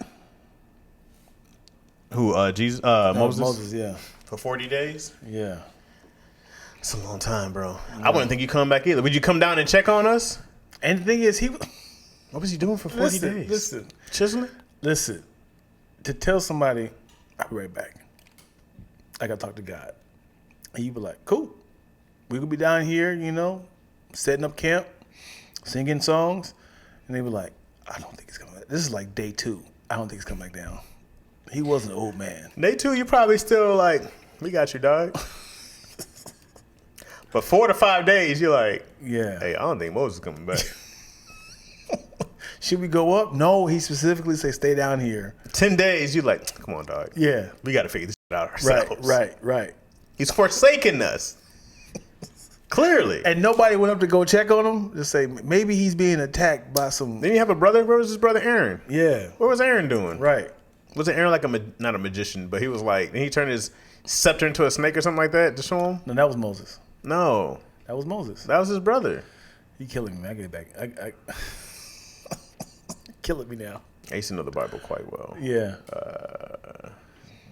Who? Jesus? Moses? Moses, yeah. For 40 days? Yeah. It's a long time, bro. I wouldn't think you'd come back either. Would you come down and check on us? And the thing is, What was he doing for 40 days? Listen. Chiseling? listen, to tell somebody, I'll be right back. I got to talk to God. And you be like, cool. We could be down here, setting up camp, singing songs. And they be like, I don't think he's coming back. This is like day 2. I don't think he's coming back down. He was an old man. Day 2, you probably still like, we got you, dog. But 4 to 5 days, you're like, Yeah. hey, I don't think Moses is coming back. Should we go up? No, he specifically say stay down here. 10 days, you're like, come on, dog. Yeah. We got to figure this shit out ourselves. Right. He's forsaken us. Clearly. And nobody went up to go check on him. Just say maybe he's being attacked by some. Then you have a brother. Where was his brother Aaron? Yeah. What was Aaron doing? Right. Wasn't Aaron like not a magician, but he was like, and he turned his scepter into a snake or something like that to show him? No, that was Moses. No. That was Moses. That was his brother. He killing me. I get it back. I killing me now. I used to know the Bible quite well. Yeah.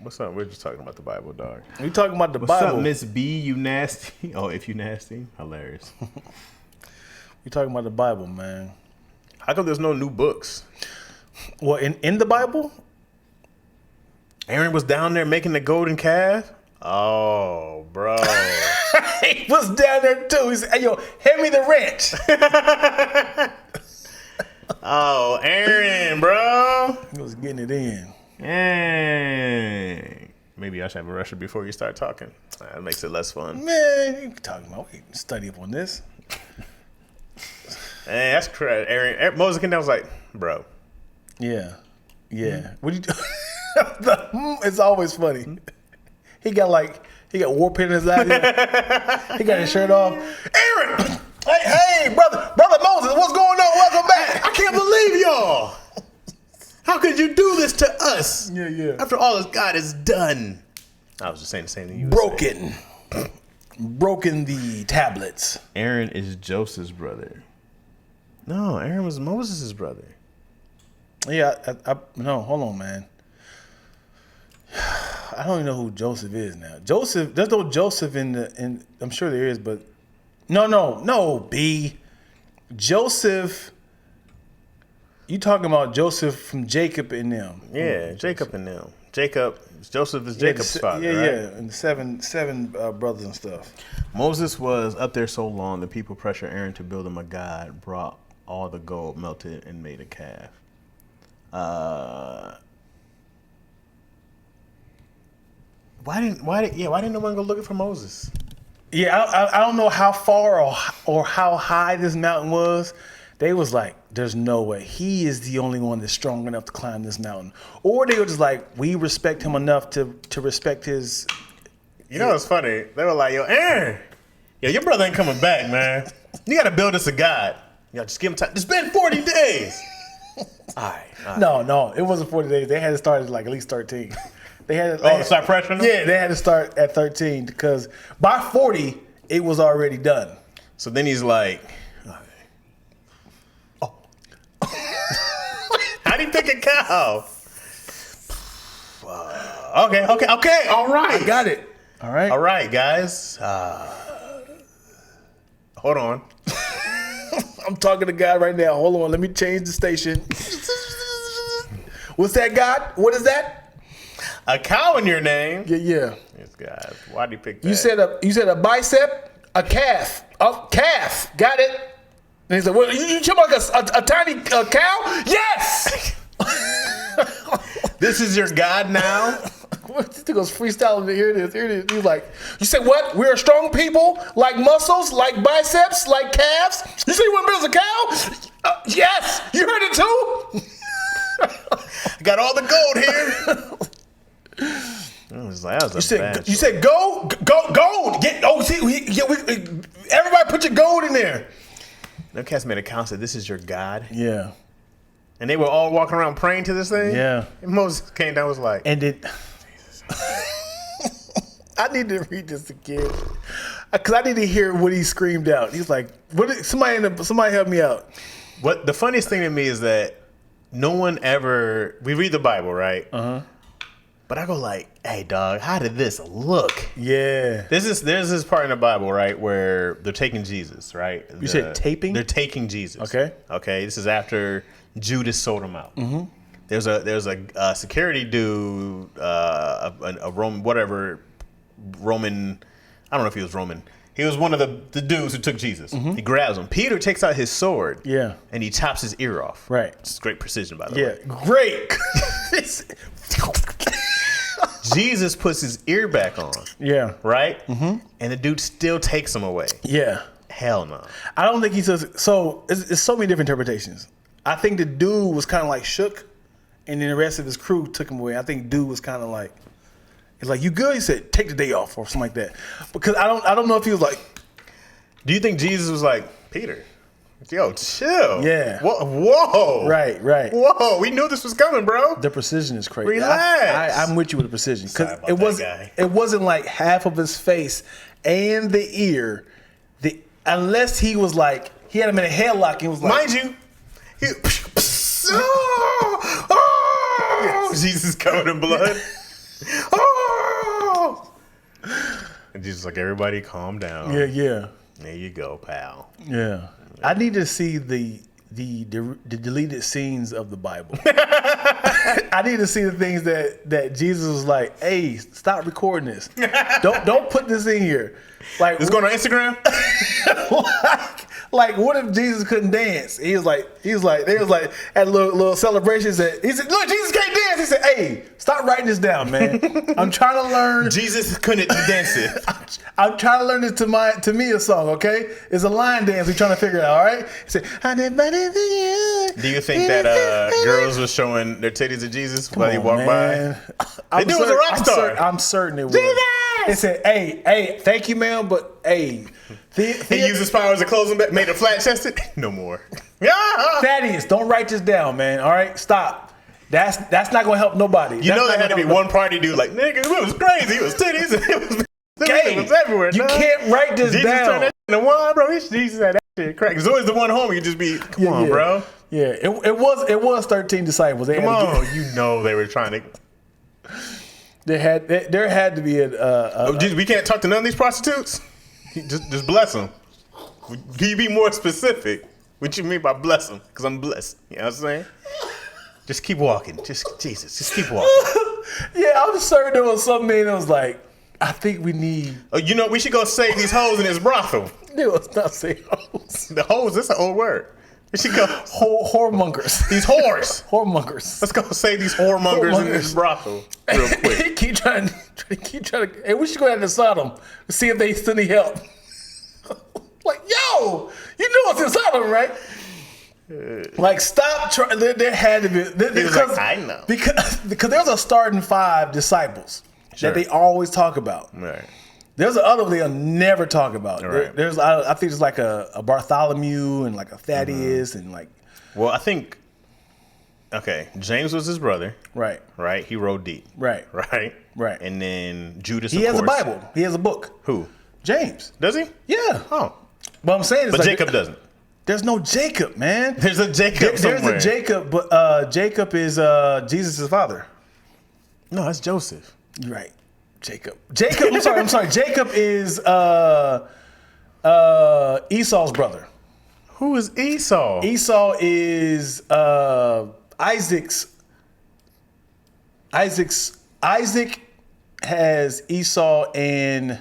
What's up? We're just talking about the Bible, dog. We talking about the What's Bible. up, Miss B? You nasty? Oh, if you nasty, hilarious. We talking about the Bible, man. How come there's no new books? Well, in the Bible, Aaron was down there making the golden calf. Oh, bro. he was down there too. He said, "Hey, yo, hand me the wrench." Oh, Aaron, bro. He was getting it in. Hey. Maybe I should have a rusher before you start talking. That makes it less fun. Man, you talking about? We can study up on this. Hey, that's correct. Aaron Moses came down was like, bro. Yeah. What do you do? It's always funny. He got war paint in his eye. He got his shirt off. Aaron! Hey, brother Moses, what's going on? Welcome back. I can't believe y'all. How could you do this to us? Yeah. After all this God has done. I was just saying the same thing you were saying. Broken the tablets. Aaron is Joseph's brother. No, Aaron was Moses' brother. Yeah, no, hold on, man. I don't even know who Joseph is now. Joseph, there's no Joseph in I'm sure there is, but no, B. Joseph, you talking about Joseph from Jacob and them. Yeah, Jacob and them. Joseph is Jacob's father, right? Yeah, and seven brothers and stuff. Moses was up there so long, the people pressured Aaron to build him a god, brought all the gold, melted, and made a calf. Why didn't no one go looking for Moses? Yeah, I don't know how far or how high this mountain was. They was like, there's no way. He is the only one that's strong enough to climb this mountain. Or they were just like, we respect him enough to respect his... You know what's funny? They were like, yo, Aaron, your brother ain't coming back, man. You got to build us a god. Yo, just give him time. It's been 40 days. All right. No, it wasn't 40 days. They had to start at like at least 13. They had to start pressuring them? Yeah, they had to start at 13 because by 40, it was already done. So then he's like, oh. How'd he pick a cow? Okay, all right. I got it. All right, guys. Hold on. I'm talking to God right now. Hold on, let me change the station. What's that, God? What is that? A cow in your name? Yeah. Yes, guys. Why'd he pick that? You said a bicep, a calf. Calf. Got it. And he said, well, you talking about a tiny cow? Yes! This is your God now? This thing goes freestyling. Here it is. He's like, you said what? We're strong people, like muscles, like biceps, like calves. You say you want to build a cow? Yes! You heard it too? Got all the gold here. That was you said gold. Get everybody put your gold in there. Them cats made a count. Said, "This is your God." Yeah. And they were all walking around praying to this thing. Yeah. And Moses came down, was like, and it. I need to read this again because I need to hear what he screamed out. He's like, "What? Somebody help me out." What the funniest thing to me is that no one ever. We read the Bible, right? But I go like, hey, dog, how did this look? Yeah. There's this part in the Bible, right, where they're taking Jesus, right? You said taping? They're taking Jesus. Okay. This is after Judas sold him out. There's a security dude, a Roman, whatever, Roman. I don't know if he was Roman. He was one of the dudes who took Jesus. He grabs him. Peter takes out his sword. Yeah. And he chops his ear off. Right. It's great precision, by the way. Yeah. Great. Jesus puts his ear back on. Yeah. Right? And the dude still takes him away. Yeah. Hell no. I don't think he says so. It's so many different interpretations. I think the dude was kind of like shook, and then the rest of his crew took him away. I think dude was kind of like, he's like, "You good?" He said, "Take the day off" or something like that. Because I don't know if he was like. Do you think Jesus was like, Peter, yo, chill? Yeah. Whoa. Right. Whoa. We knew this was coming, bro. The precision is crazy. Relax. I'm with you with the precision Sorry because about it wasn't like half of his face and the ear. Unless he was like he had him in a headlock and was like, mind you, Jesus covered in blood. And Jesus like, everybody calm down. Yeah. There you go, pal. Yeah. I need to see the deleted scenes of the Bible. I need to see the things that Jesus was like, "Hey, stop recording this. Don't put this in here." Like, this going on Instagram? like, what if Jesus couldn't dance? They was like, at little celebrations that he said, "Look, Jesus can't dance." He said, "Hey, stop writing this down, man. I'm trying to learn." Jesus couldn't dance it. I'm trying to learn this to me a song, okay? It's a line dance. We're trying to figure it out, all right? He said, do you think that girls were showing their titties to Jesus while he walked by? They knew it was a rock star. I'm certain it was. Jesus! They said, hey, thank you, ma'am, but hey. He used his powers to close him back, made a flat chested. No more. Thaddeus, don't write this down, man, all right? Stop. That's not going to help nobody. You know there had to be one party dude like, nigga, it was crazy. It was titties. It was everywhere. You can't write this Jesus down. turned that into wine, bro. Jesus had that shit crack. There's always the one homie you just be, come on, bro. Yeah, it was 13 disciples. Come on, you know they were trying to. There had to be we can't talk to none of these prostitutes. Just bless them. Can you be more specific? What you mean by bless them? Because I'm blessed. You know what I'm saying? Just keep walking. Just keep walking. Yeah, I'm certain there was some man that was like, I think we need. Oh, you know, we should go save these hoes in this brothel. It was not say hoes. The hoes, that's an old word. We should go. Whoremongers. These whores. Whoremongers. Let's go save these whoremongers in this brothel real quick. keep trying to. Hey, we should go down to Sodom to see if they still need help. Like, yo, you know what's in Sodom, right? Like, stop trying. There had to be. Because, like, I know. Because there's a starting 5 disciples that they always talk about. Right. There's the other they'll never talk about. Right. I think there's like a Bartholomew and like a Thaddeus and like. Well, I think. Okay, James was his brother. Right. Right. He wrote deep. Right. Right. Right. And then Judas. He has a Bible. He has a book. Who? James. Does he? Yeah. Oh. But I'm saying, but like, Jacob doesn't. There's no Jacob, man. There's a Jacob somewhere. There's a Jacob, but Jacob is Jesus' father. No, that's Joseph. Right. Jacob. I'm sorry. Jacob is Esau's brother. Who is Esau? Esau is Isaac's. Isaac has Esau and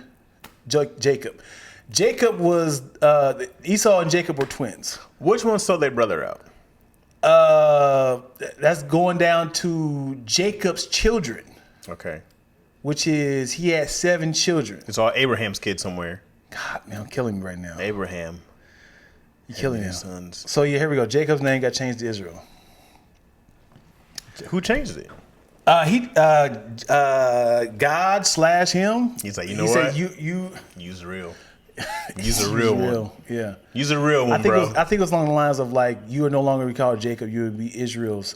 Jacob. Jacob was Esau and Jacob were twins. Which one sold their brother out? That's going down to Jacob's children. Okay. Which is he had 7 children. It's all Abraham's kids somewhere. God, man, I'm killing me right now. Abraham. You're killing me. Sons. So yeah, here we go. Jacob's name got changed to Israel. Who changed it? God/him. He's like, you know he what? Said, you use real. Use a real one. Yeah. Use a real one, bro. I think it was along the lines of like, you would no longer be called Jacob. You would be Israel's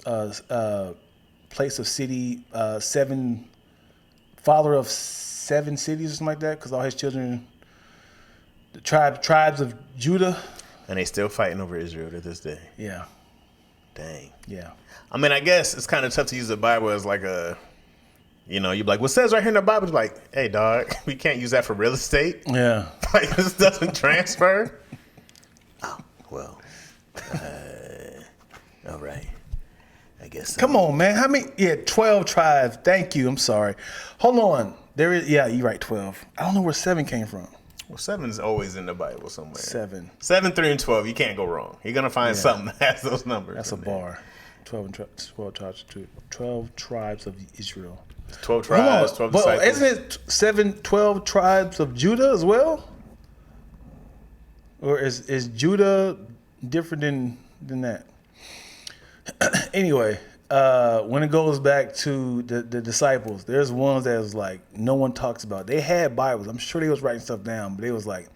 place of city, 7, father of 7 cities or something like that, because all his children, the tribes of Judah. And they still fighting over Israel to this day. Yeah. Dang. Yeah. I mean, I guess it's kind of tough to use the Bible as like a, you know, you're like, what says right here in the Bible? It's like, hey, dog, we can't use that for real estate. Yeah. Like, this doesn't transfer. Oh, well, all right. I guess. Come on, man. How many? Yeah, 12 tribes. Thank you. I'm sorry. Hold on. There is. Yeah, you're right. 12. I don't know where 7 came from. Well, 7's always in the Bible somewhere. 7. 7, 3, and 12. You can't go wrong. You're gonna find something that has those numbers. That's a bar. 12 tribes of Israel. 12 tribes. 12 but disciples. isn't it 12 tribes of Judah as well? Or is Judah different than that? Anyway, when it goes back to the disciples, there's ones that was like no one talks about. They had Bibles. I'm sure they was writing stuff down, but they was like,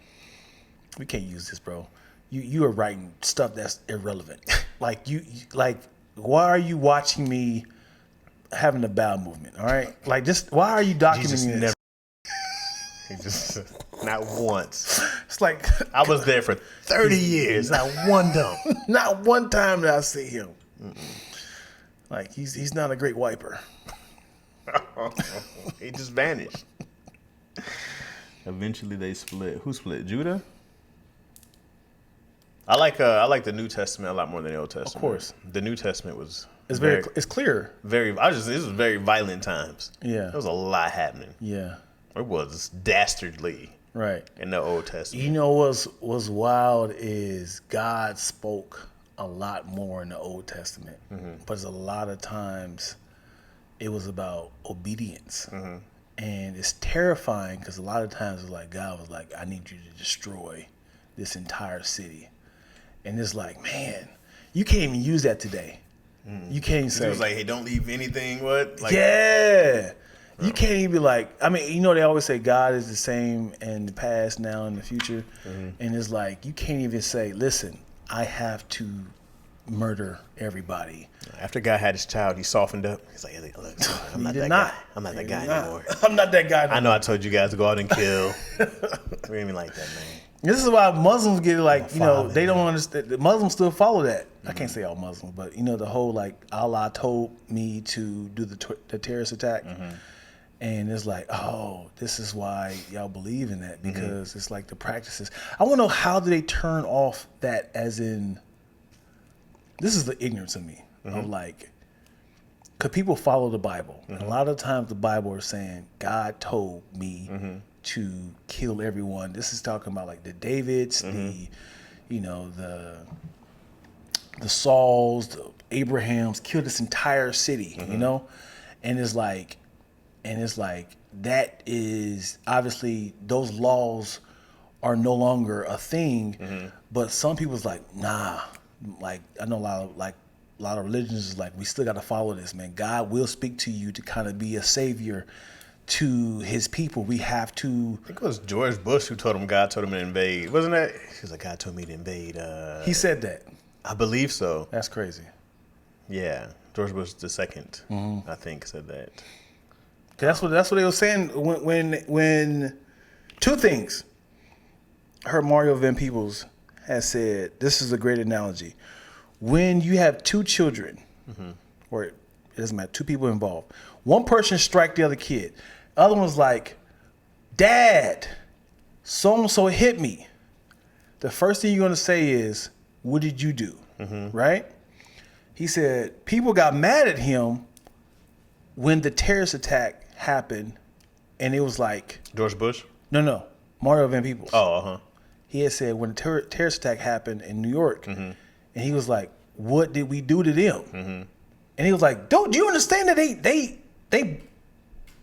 we can't use this, bro. You are writing stuff that's irrelevant. Like why are you watching me having a bowel movement? All right, like just why are you documenting this? He just not once. It's like I was there for 30 years. Not one dump. Not one time did I see him. Like he's not a great wiper. He just vanished. Eventually they split. Who split? Judah? I like the New Testament a lot more than the Old Testament. Of course. The New Testament was it's clear. This was very violent times. Yeah. There was a lot happening. Yeah. It was dastardly. Right. In the Old Testament. You know what's wild is God spoke a lot more in the Old Testament. But a lot of times it was about obedience. And it's terrifying because a lot of times it's like God was like, I need you to destroy this entire city. And it's like, man, you can't even use that today. You can't say. It was like, hey, don't leave anything. What? Like, yeah. You can't even be like, I mean, you know, they always say God is the same in the past, now, and the future. And it's like, you can't even say, listen, I have to murder everybody. After God had his child, he softened up. He's like, hey, look, I'm not that guy. I'm not that guy anymore. I'm not that guy anymore. I know I told you guys to go out and kill. We ain't like that, man. This is why Muslims get like, you know, they don't understand. The Muslims still follow that. I can't say all Muslims, but you know, the whole like Allah told me to do the terrorist attack. And it's like, oh, this is why y'all believe in that, because it's like the practices. I want to know, how do they turn off that, as in, this is the ignorance of me, of like, because people follow the Bible. And a lot of times the Bible is saying, God told me to kill everyone. This is talking about like the Davids, the Sauls, the Abrahams, killed this entire city, you know? And it's like, that is obviously, those laws are no longer a thing. But some people's like, nah. Like, I know a lot of religions is like, we still got to follow this, man. God will speak to you to kind of be a savior to his people. We have to. I think it was George Bush who told him God told him to invade. Wasn't that? He was like, God told me to invade. He said that. I believe so. That's crazy. Yeah, George Bush II, I think, said that. That's what they were saying when two things. I heard Mario Van Peebles has said, this is a great analogy. When you have two children, or it doesn't matter, two people involved, one person strike the other kid. Other one's like, Dad, so-and-so hit me. The first thing you're going to say is, what did you do? Right? He said, people got mad at him when the terrorist attack happened, and it was like... George Bush? No. Mario Van Peebles. Oh, He had said when the terrorist attack happened in New York, and he was like, what did we do to them? And he was like, do you understand that they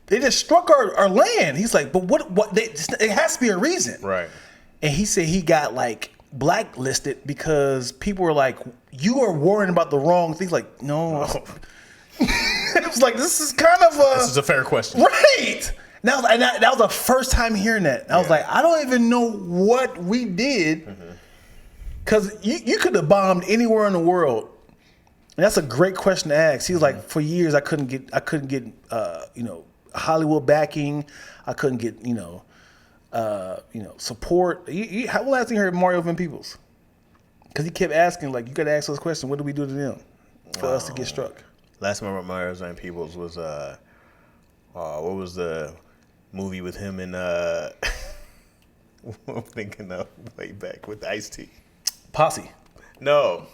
just struck our land? He's like, but it has to be a reason. right. And he said he got like blacklisted because people were like, you are worrying about the wrong things. Like, no. It was like, this is kind of This is a fair question. right. That was the first time hearing that. I was like, I don't even know what we did, because you could have bombed anywhere in the world. And that's a great question to ask. He was like, for years I couldn't get Hollywood backing. I couldn't get support. How last thing you heard Mario Van Peebles? Because he kept asking, like, you got to ask those questions. What do we do to them for us to get struck? Last time I remember Mario Van Peebles was what was the movie with him and I'm thinking of way back with Ice-T. Posse. No.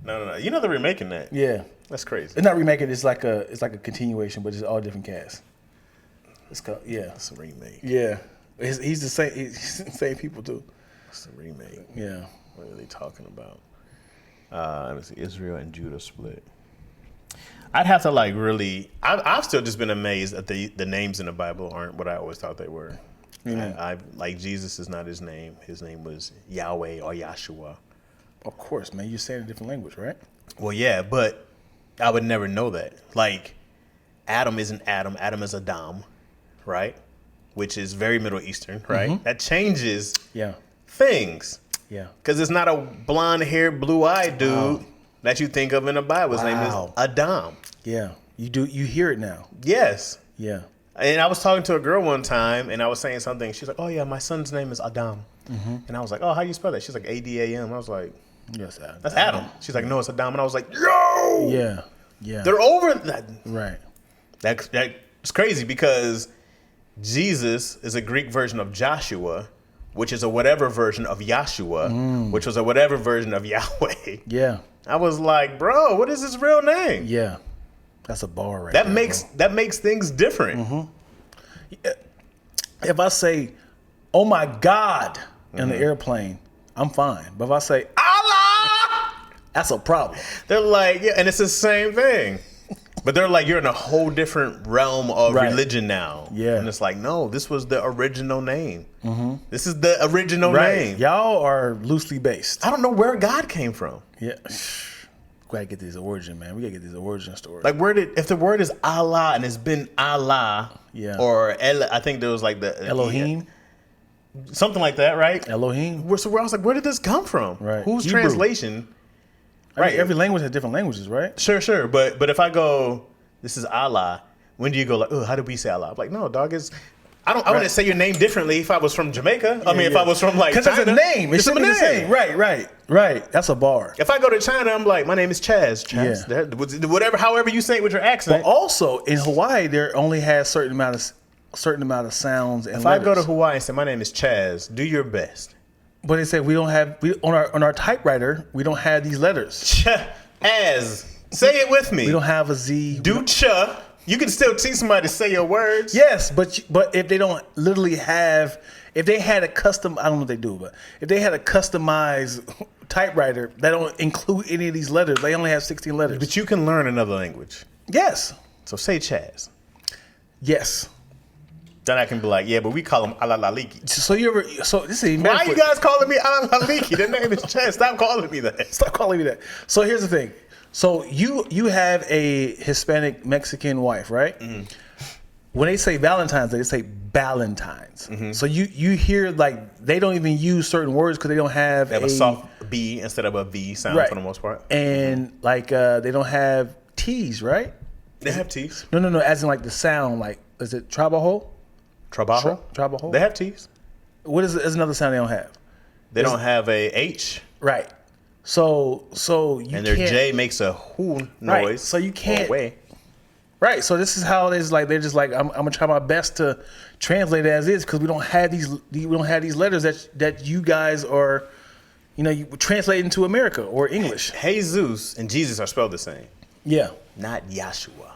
No. You know they're remaking that. Yeah, That's crazy. it's not remaking. It's like a continuation, but it's all different casts. It's called It's a remake. Yeah. He's the same. He's the same people too. It's a remake. Yeah. What are they talking about? Let's see, Israel and Judah split. I'd have to like really. I've still just been amazed that the names in the Bible aren't what I always thought they were. I like Jesus is not his name. His name was Yahweh or Yahshua. Of course, man. You're saying a different language, right? Well, yeah, but I would never know that. Like, Adam isn't Adam. Adam is Adam, right? Which is very Middle Eastern, right? That changes things. Yeah. Because it's not a blonde-haired, blue-eyed dude that you think of in the Bible. His name is Adam. Yeah. You hear it now. Yes. Yeah. And I was talking to a girl one time, and I was saying something. She's like, "Oh yeah, my son's name is Adam," and I was like, "Oh, how do you spell that?" She's like, "A-D-A-M." I was like, Yes, Adam. "That's Adam." She's like, "No, it's Adam," and I was like, "Yo, Yeah. Yeah. they're over that." Right. That's crazy because Jesus is a Greek version of Joshua, which is a whatever version of Yahshua, which was a whatever version of Yahweh. Yeah. I was like, "Bro, what is his real name?" Yeah. That's a bar right That there, makes things different. If I say, "Oh my God," in the airplane, I'm fine. But if I say Allah, that's a problem. They're like, yeah, and it's the same thing. But they're like, you're in a whole different realm of religion now. Yeah. And it's like, no, this was the original name. This is the original name. Y'all are loosely based. I don't know where God came from. Yeah. We gotta get these origin, man. We gotta get these origin stories. Like, if the word is Allah and it's been Allah, or I think there was like the Elohim, something like that, right? Elohim. So I was like, where did this come from? Right. Whose Hebrew. translation? Right. Every language has different languages, right? Sure. But if I go, this is Allah, when do you go like, oh, how do we say Allah? I'm like, no, dog, I wouldn't say your name differently if I was from Jamaica. If I was from like China. Because it's a name. It's a name. Right. That's a bar. If I go to China, I'm like, my name is Chaz. Yeah. Whatever, however you say it with your accent. But also in Hawaii, there only has certain amount of sounds and if letters. I go to Hawaii and say my name is Chaz, do your best. But they say we don't have on our typewriter, we don't have these letters. Chaz. Say it with me. We don't have a Z. Do cha. You can still teach somebody to say your words. Yes, but if they don't literally have, if they had a custom, I don't know what they do, but if they had a customized typewriter that don't include any of these letters, they only have 16 letters. But you can learn another language. Yes. So say Chaz. Yes. Then I can be like, yeah, but we call him Alalaliki. So this is why are you guys calling me Alalaliki? The name is Chaz. Stop calling me that. Stop calling me that. So here's the thing. So you have a Hispanic Mexican wife, right? Mm-hmm. When they say Valentine's Day, they say Ballantines. Mm-hmm. So you hear like they don't even use certain words because they don't have they have a soft B instead of a V sound for the most part. And like they don't have T's, right? They have T's. No. As in like the sound, like is it trabajo? Trabajo. They have T's. What is another sound they don't have? They don't have a H. Right. So you and their can't, J makes a whoo noise. Right. So you can't. Right. So this is how it is. Like they're just like I'm gonna try my best to translate it as is because we don't have these letters that you guys are, you translate into America or English. Jesus and Jesus are spelled the same. Yeah. Not Yahshua.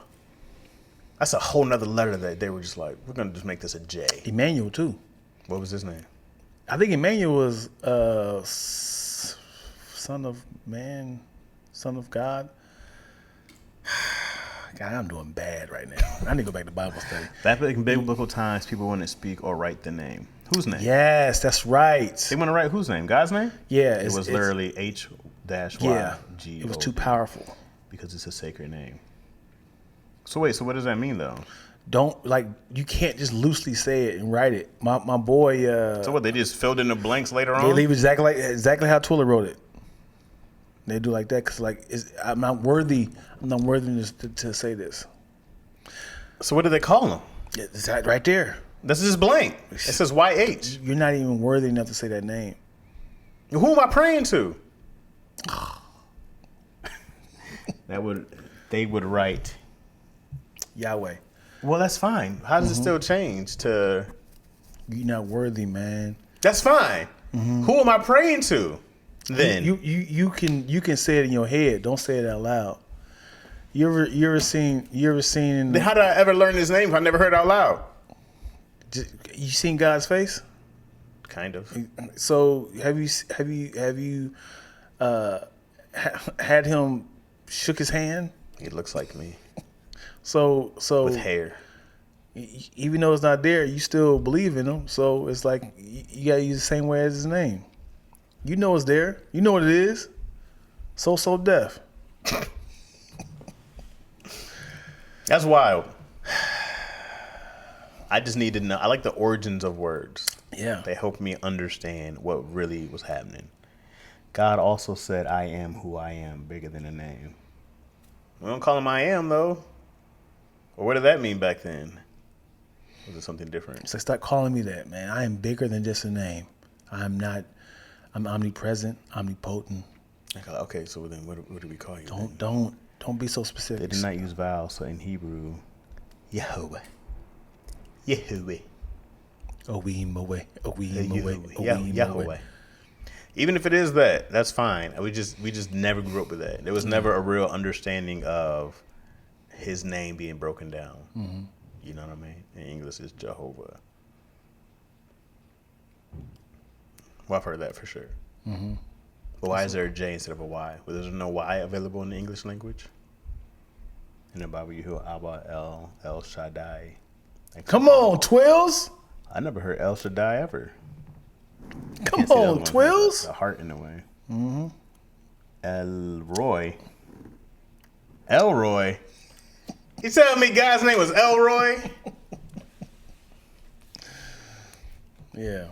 That's a whole nother letter that they were just like, we're gonna just make this a J. Emmanuel too. What was his name? I think Emmanuel was Son of Man, Son of God. God, I'm doing bad right now. I need to go back to Bible study. Back in biblical times, people wouldn't speak or write the name. Whose name? Yes, that's right. They want to write whose name? God's name? Yeah. It was literally H-Y-G-O. It was too powerful. Because it's a sacred name. So wait, so what does that mean though? You can't just loosely say it and write it. My boy. So what? They just filled in the blanks later on. They leave exactly how Twiller wrote it. They do like that because I'm not worthy. I'm not worthy to say this. So what do they call them? It's right there. This is blank. It says YH. You're not even worthy enough to say that name. Who am I praying to? They would write Yahweh. Well, that's fine. How does it still change to? You're not worthy, man. That's fine. Mm-hmm. Who am I praying to? Then you can say it in your head. Don't say it out loud. You ever seen then how did I ever learn his name if I never heard it out loud? You seen God's face? Kind of. So have you had him shook his hand? He looks like me So with hair. even though it's not there, you still believe in him. So it's like you gotta use the same way as his name. You know it's there. You know what it is. So deaf. That's wild. I just need to know. I like the origins of words. Yeah. They help me understand what really was happening. God also said, I am who I am, bigger than a name. We don't call him I am, though. Or what did that mean back then? Was it something different? So stop calling me that, man. I am bigger than just a name. I'm omnipresent, omnipotent. Okay, so then what do we call you? Don't be so specific. They did not use vowels, so in Hebrew, Yahweh. Yahweh. Yahweh. Even if it is that, that's fine. We just never grew up with that. There was never a real understanding of his name being broken down. Mm-hmm. You know what I mean? In English, it's Jehovah. Well, I've heard that for sure. Mm-hmm. But why is there a J instead of a Y? Well, there's no Y available in the English language. In the Bible, you hear Abba, El Shaddai. Come on, Twills. I never heard El Shaddai ever. Come on, Twills. A heart in a way. Mm-hmm. Elroy. You telling me guy's name was Elroy? Yeah.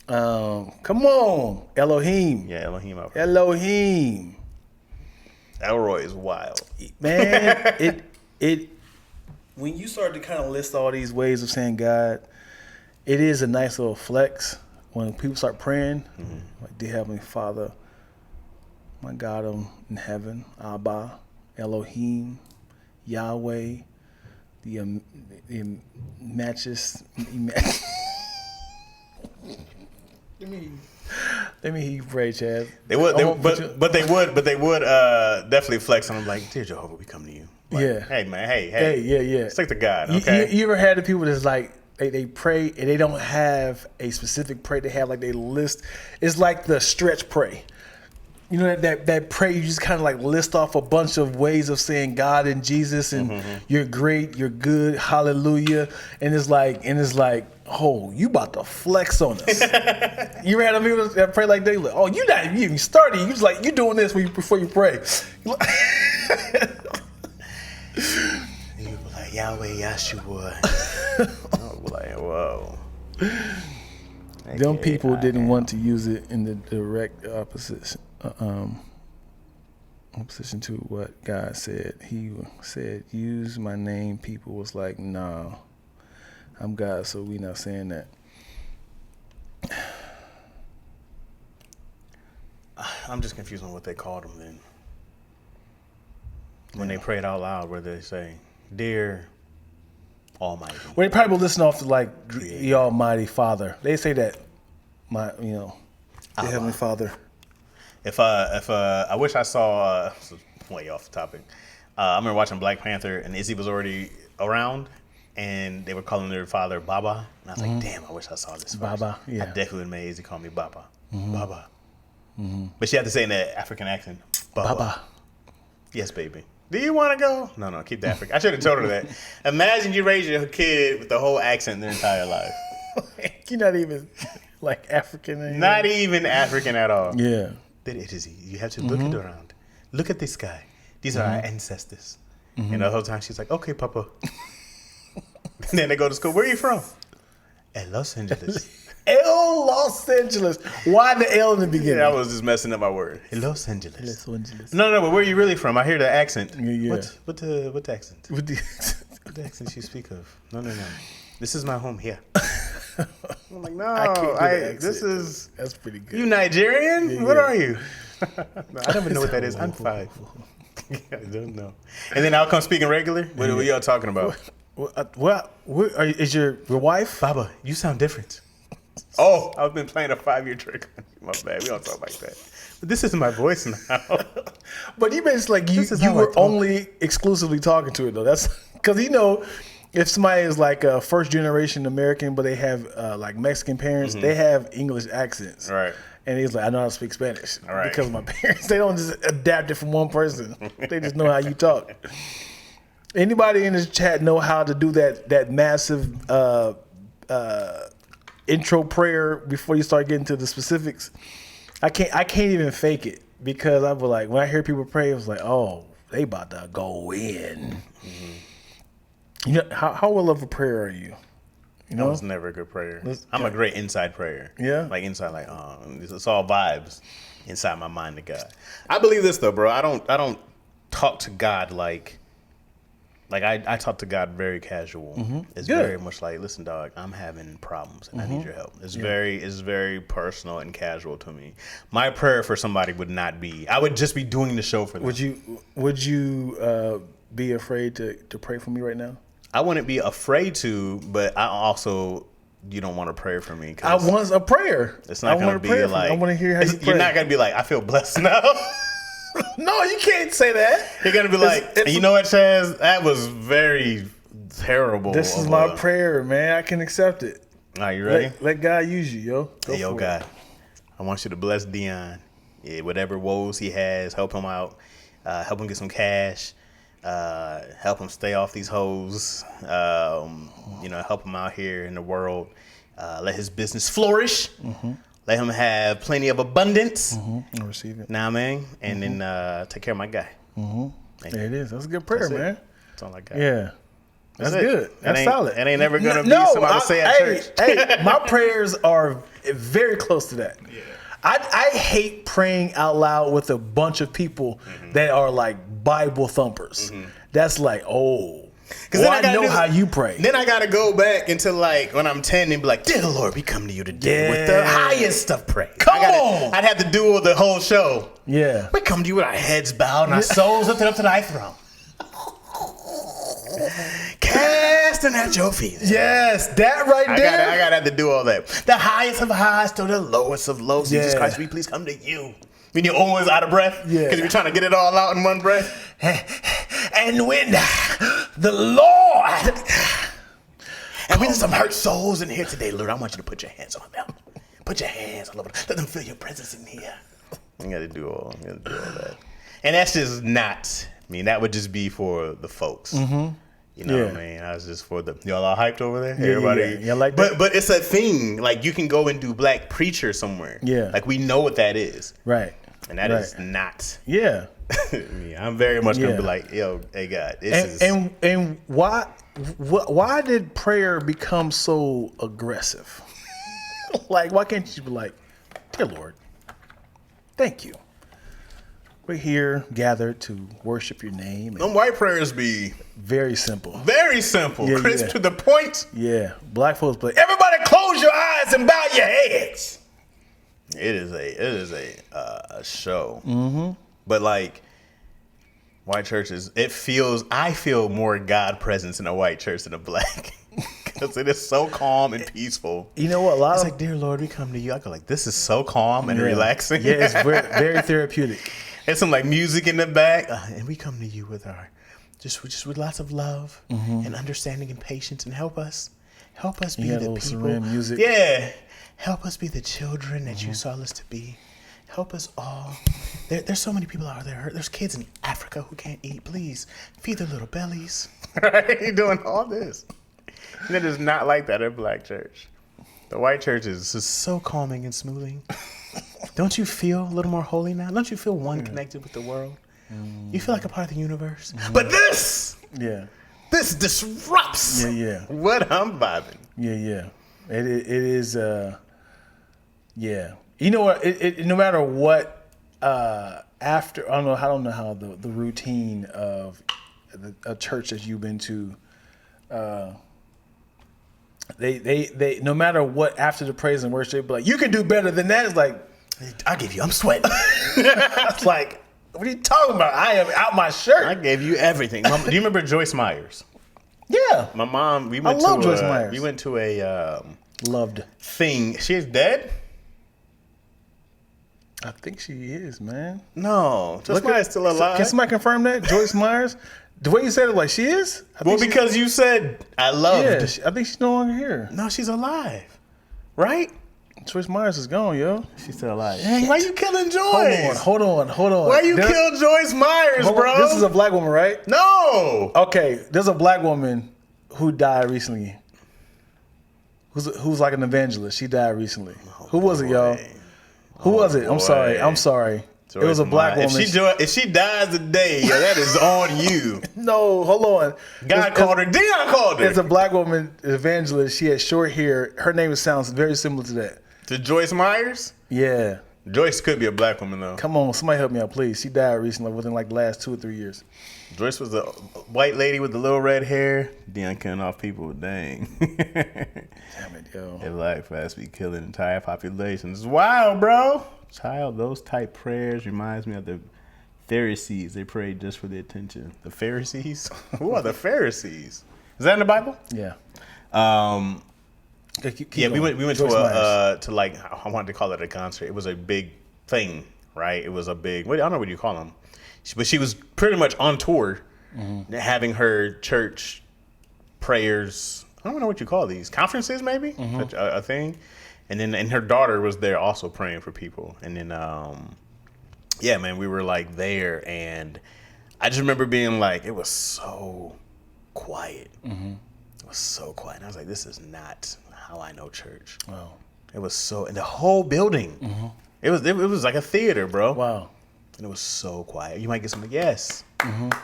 Come on, Elohim. Yeah, Elohim. Elohim. Elroy is wild, man. it when you start to kind of list all these ways of saying God, it is a nice little flex when people start praying. Mm-hmm. Like, dear Heavenly Father, my God in heaven, Abba, Elohim, Yahweh, the matches. Let me hear you pray, Chaz. They would definitely flex on them. Like, dear Jehovah, we come to you. Like, yeah. Hey man. Hey. Yeah. Stick to God. Okay. You ever had the people that's like they pray and they don't have a specific prayer? They have like they list. It's like the stretch pray. You know that prayer you just kind of like list off a bunch of ways of saying God and Jesus and you're great, you're good, hallelujah, and it's like oh, you about to flex on us. You ever had a people that pray like that? Like, oh, you not even started. You was like you doing this before you pray. You be like Yahweh Yahshua. I was like, whoa. Them people didn't want to use it in the direct opposition to what God said. He said, use my name. People was like, nah, I'm God, so we not saying that. I'm just confused on what they called him then. When they prayed out loud, where they say, dear Almighty. Well, they probably listen off to like the Almighty Father. They say that, the Heavenly Father. If I wish I saw way off topic. I remember watching Black Panther and Izzy was already around and they were calling their father Baba and I was like, damn, I wish I saw this first. Baba, yeah. I definitely would have made Izzy call me Baba. Baba. But she had to say in that African accent, Baba. Yes, baby. Do you want to go? No, keep the African. I should have told her that. Imagine you raise your kid with the whole accent their entire life. You're not even like African anymore. Not even African at all. Yeah. It is. You have to look it around. Look at this guy. These are our ancestors. And the whole time she's like, okay, Papa. And then they go to school. Where are you from? Los Angeles. Los Angeles. Why the L in the beginning? Yeah, I was just messing up my word. Los Angeles. Los Angeles. No, but where are you really from? I hear the accent. Yeah. What accent? What the accent you speak of? No. This is my home here. I'm like, no, that's pretty good. You Nigerian? Yeah. What are you? No, I don't even know what that is. I'm 5. I don't know. And then I'll come speaking regular. What are y'all talking about? Is your wife? Baba, you sound different. Oh, I've been playing a 5-year trick on you. My bad. We don't talk like that. But this is my voice now. But you basically like you were only exclusively talking to it though. That's because if somebody is like a first generation American, but they have like Mexican parents, they have English accents. Right. And he's like, I know how to speak Spanish Right. because my parents, they don't just adapt it from one person. They just know how you talk. Anybody in this chat know how to do that massive intro prayer before you start getting to the specifics? I can't even fake it because I was like, when I hear people pray, I was like, oh, they about to go in. You know, how well of a prayer are you? You know, I was never a good prayer. I'm a great inside prayer. Yeah, like inside, like it's all vibes inside my mind to God. I believe this though, bro. I don't talk to God like I talk to God very casual. It's Good. very much like, listen, dog, I'm having problems and I need your help. It's very personal and casual to me. My prayer for somebody would not be. I would just be doing the show for them. Would you be afraid to pray for me right now? I wouldn't be afraid to, but I also, you don't want to pray for me. I want a prayer. It's not going to be like, I want to hear how you pray. You're not going to be like, I feel blessed now. No, you can't say that. You're going to be like, you know what, Chaz? That was very terrible. This is my prayer, man. I can accept it. Are you ready? Let God use you, yo. Hey, yo, God, I want you to bless Dion. Yeah, whatever woes he has, help him out. Help him get some cash. Help him stay off these hoes. Help him out here in the world. Let his business flourish. Let him have plenty of abundance. I receive it. Nah, man. And then take care of my guy. There it is. That's a good prayer, man. That's all I got. Yeah. That's good. That's solid. It ain't never going to be somebody say at church. Hey, my prayers are very close to that. Yeah. I hate praying out loud with a bunch of people that are like Bible thumpers. That's like, because I know how you pray. Then I got to go back into like when I'm 10 and be like, dear Lord, we come to you today with the highest of praise. Come on. I'd have to do the whole show. Yeah. We come to you with our heads bowed and our souls lifted up to thy throne. Casting at your feet. Yes, that right there. I gotta have to do all that. The highest of highs to the lowest of lows. Jesus Christ, we please come to you. When you're always out of breath, because you're trying to get it all out in one breath. And when the Lord, and when some hurt souls in here today, Lord, I want you to put your hands on them. Put your hands all over. Let them feel your presence in here. I gotta do all that. And that's just not. I mean, that would just be for the folks. You know what I mean? I was just for the y'all all hyped over there. Everybody, yeah, like that. But it's a thing. Like you can go and do black preacher somewhere. Yeah, like we know what that is. Right. And that is not. Yeah. I'm very much gonna be like, yo, hey God, this is. And why did prayer become so aggressive? Like, why can't you be like, dear Lord, thank you. We're here gathered to worship your name. Them white prayers be very simple. Very simple. Crisp to the point. Yeah. Black folks play, everybody close your eyes and bow your heads. It is a show. But like white churches, I feel more God presence in a white church than a black. Because it is so calm and peaceful. You know what? It's like, dear Lord, we come to you. I go like, this is so calm and relaxing. Yeah, it's very, very therapeutic. There's some like music in the back, and we come to you with our just with lots of love and understanding and patience, and help us be the people. Music. Yeah, help us be the children that you saw us to be. Help us all. There's so many people out there. There's kids in Africa who can't eat. Please feed their little bellies. Right? You're doing all this. And it is not like that at Black church. The white church is just so calming and smoothing. Don't you feel a little more holy now? Don't you feel one connected with the world? You feel like a part of the universe. But this disrupts what I'm vibing. Yeah. It is, You know what? It no matter what, after, I don't know how the routine of a church that you've been to, they no matter what, after the praise and worship, but like, you can do better than that. It's like, I'm sweating. It's like, what are you talking about? I am out my shirt. I gave you everything. Do you remember Joyce Myers? Yeah. My mom, Joyce Myers. We went to a Loved. thing. She's dead? I think she is, man. No. Joyce Myers still alive. Can somebody confirm that? Joyce Myers? The way you said it, like she is? Well, because you said I loved. Yeah, I think she's no longer here. No, she's alive. Right? Joyce Myers is gone, yo. She's still alive. Dang, why you killing Joyce? Hold on. Why you kill Joyce Myers, bro? This is a black woman, right? No. Okay, there's a black woman who died recently. Who's like an evangelist. She died recently. Who was it, y'all? Who was it? I'm sorry. Joyce, it was a black woman. If she dies today, yeah, that is on you. No, hold on. God called her. Dion called her. It's a black woman evangelist. She had short hair. Her name sounds very similar to that. To Joyce Myers? Yeah. Joyce could be a black woman, though. Come on, somebody help me out, please. She died recently, within like the last 2 or 3 years. Joyce was the white lady with the little red hair. Dion killing off people. Dang. Damn it, yo. They like fast be killing entire populations. It's wild, bro. Child, those type prayers reminds me of the Pharisees. They prayed just for the attention. The Pharisees? Who are the Pharisees? Is that in the Bible? Yeah. Keep we going. went Joyce to like, I wanted to call it a concert. It was a big thing, right? It was a big, I don't know what you call them. But she was pretty much on tour, having her church prayers. I don't know what you call these. Conferences, maybe? A thing. And her daughter was there also praying for people. And then, yeah, man, we were like there. And I just remember being like, it was so quiet. It was so quiet. And I was like, this is not how I know church. Wow. It was so, and the whole building, it was like a theater, bro. Wow. And it was so quiet. You might get something, yes. And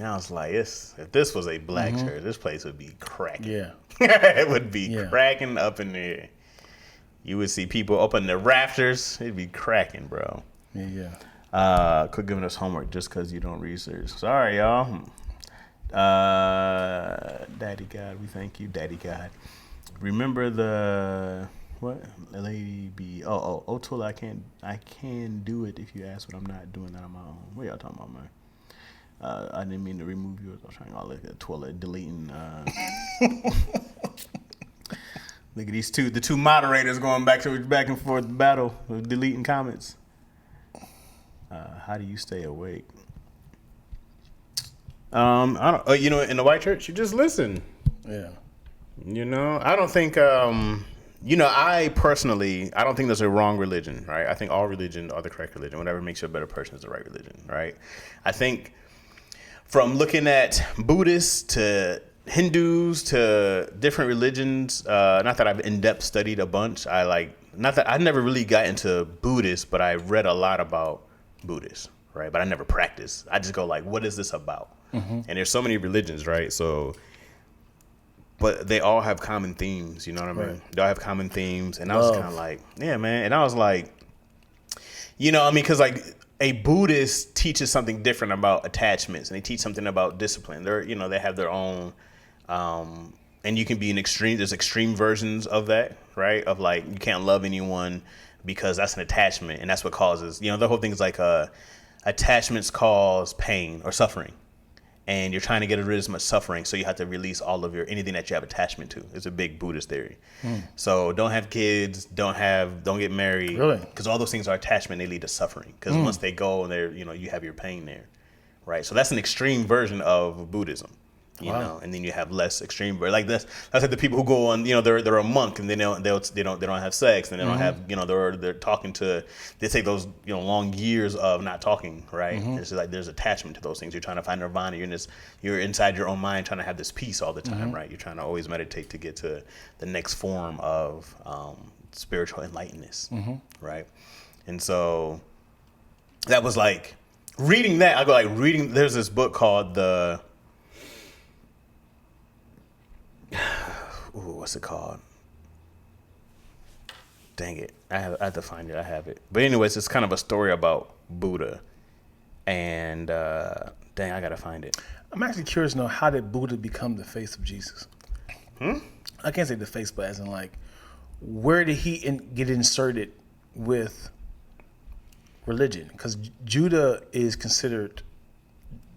I was like, if this was a black church, this place would be cracking. Yeah. It would be cracking up in there. You would see people up in the rafters. It'd be cracking, bro. Yeah. Quit giving us homework just because you don't research. Sorry, y'all. Daddy God, we thank you, Daddy God. Remember the what? Lady B. Tola, I can do it if you ask, but I'm not doing that on my own. What y'all talking about, man? I didn't mean to remove you. I was trying to look at Tola deleting. Look at these the two moderators going back and forth battle with deleting comments. How do you stay awake? I don't. In the white church, you just listen. Yeah. I don't think. I personally, I don't think there's a wrong religion, right? I think all religions are the correct religion. Whatever makes you a better person is the right religion, right? I think from looking at Buddhists to Hindus to different religions, not that I've in-depth studied a bunch. Not that I never really got into Buddhists, but I read a lot about Buddhists, right? But I never practiced. I just go like, what is this about? And there's so many religions, right? So, but they all have common themes, you know what I mean? Right. They all have common themes. And I was kind of like, yeah, man. And I was like, because like a Buddhist teaches something different about attachments, and they teach something about discipline. They have their own, and you can be there's extreme versions of that, right? Of like, you can't love anyone because that's an attachment. And that's what causes, the whole thing is like, attachments cause pain or suffering. And you're trying to get rid of as much suffering, so you have to release all of anything that you have attachment to. It's a big Buddhist theory. So don't have kids, don't get married, really, because all those things are attachment. They lead to suffering. Because once they go, and you have your pain there, right? So that's an extreme version of Buddhism, you know. And then you have less extreme, like that's like the people who go on, they're a monk and they don't have sex and they don't have, they're talking to. They take those long years of not talking, right? It's just like there's attachment to those things. You're trying to find nirvana. You're inside your own mind trying to have this peace all the time, right? You're trying to always meditate to get to the next form of spiritual enlightenment, right? And so that was like reading that. I go like reading. There's this book called what's it called? Dang it. I have to find it. I have it. But anyways, it's kind of a story about Buddha. And dang, I got to find it. I'm actually curious to know, how did Buddha become the face of Jesus? I can't say the face, but as in like, where did he get inserted with religion? Because Judah is considered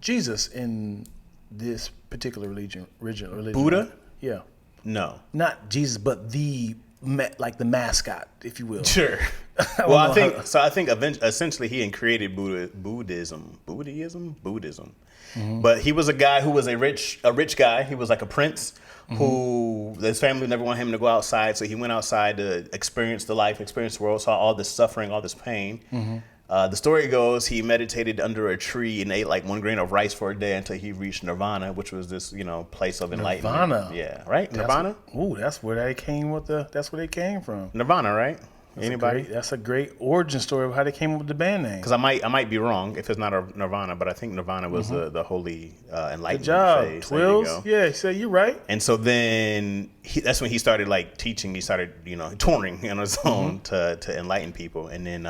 Jesus in this particular religion. Buddha? Yeah. No. Not Jesus, but the mascot, if you will. Sure. Well, I think essentially he created Buddhism. But he was a guy who was a rich guy. He was like a prince who his family never wanted him to go outside, so he went outside to experience the world, saw all this suffering, all this pain. The story goes he meditated under a tree and ate like 1 grain of rice for a day until he reached nirvana, which was this place of enlightenment. Nirvana. Yeah, right. Nirvana. That's where they came That's where they came from. Nirvana, right? Anybody? That's a great origin story of how they came up with the band name. Because I might be wrong if it's not a Nirvana, but I think Nirvana was the holy enlightenment Good job, phase. Twills. Yeah, so you're right. And so then that's when he started like teaching. He started touring on his own to enlighten people. And then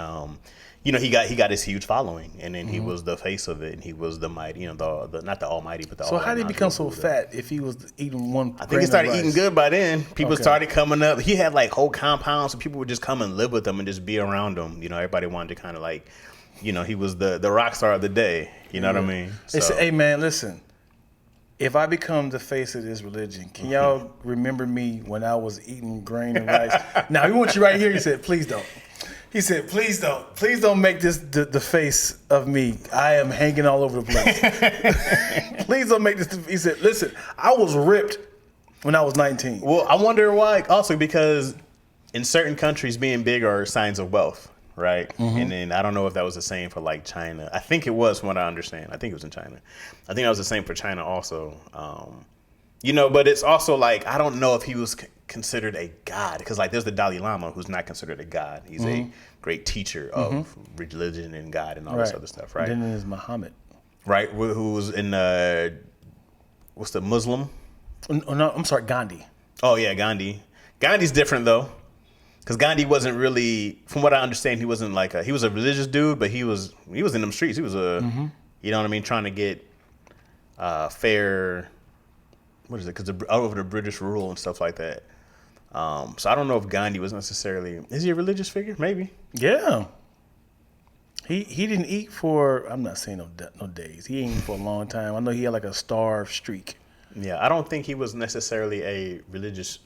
he got this huge following, and then he was the face of it, and he was the mighty, the not the almighty, but the. So how did he become so fat if he was eating one? I think he started eating good by then. People started coming up. He had like whole compounds, so people would just come and live with him and just be around him. Everybody wanted to kind of like, he was the rock star of the day. You know what I mean? They said, "Hey man, listen. If I become the face of this religion, can y'all remember me when I was eating grain and rice?" Now, we want you right here. He said, "Please don't." He said, please don't make this the face of me. I am hanging all over the place. Please don't make this. He said, listen, I was ripped when I was 19. Well, I wonder why. Also, because in certain countries, being big are signs of wealth, right? And then I don't know if that was the same for like China. I think it was, from what I understand. I think it was in China. I think that was the same for China also. But it's also like, I don't know if he was considered a god, because like there's the Dalai Lama, who's not considered a god. He's a great teacher of religion and God and all this other stuff, right? And then there's Muhammad, right? Who was in what's the Muslim? No, I'm sorry, Gandhi. Oh yeah, Gandhi. Gandhi's different though, because Gandhi wasn't really, from what I understand, he wasn't like he was a religious dude, but he was in them streets. He was you know what I mean, trying to get fair. What is it? Because over the British rule and stuff like that. So I don't know if Gandhi was necessarily. Is he a religious figure? Maybe. Yeah. He didn't eat for. I'm not saying no days. He ain't eaten for a long time. I know he had like a starved streak. Yeah, I don't think he was necessarily a religious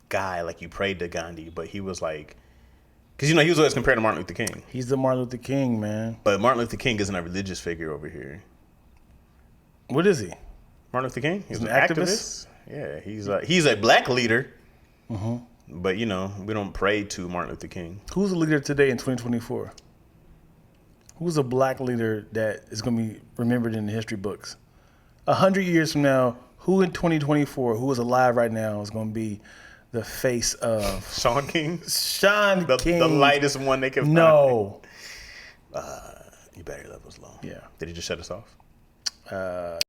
guy like you prayed to Gandhi, but he was like, because he was always compared to Martin Luther King. He's the Martin Luther King, man. But Martin Luther King isn't a religious figure over here. What is he? Martin Luther King? He's an activist? Yeah, he's a black leader. But we don't pray to Martin Luther King. Who's the leader today in 2024? Who's a black leader that is going to be remembered in the history books? 100 years from now, who in 2024, who is alive right now, is going to be the face of Sean King? Sean King. The lightest one they can find. No. Your battery level's low. Yeah. Did he just shut us off?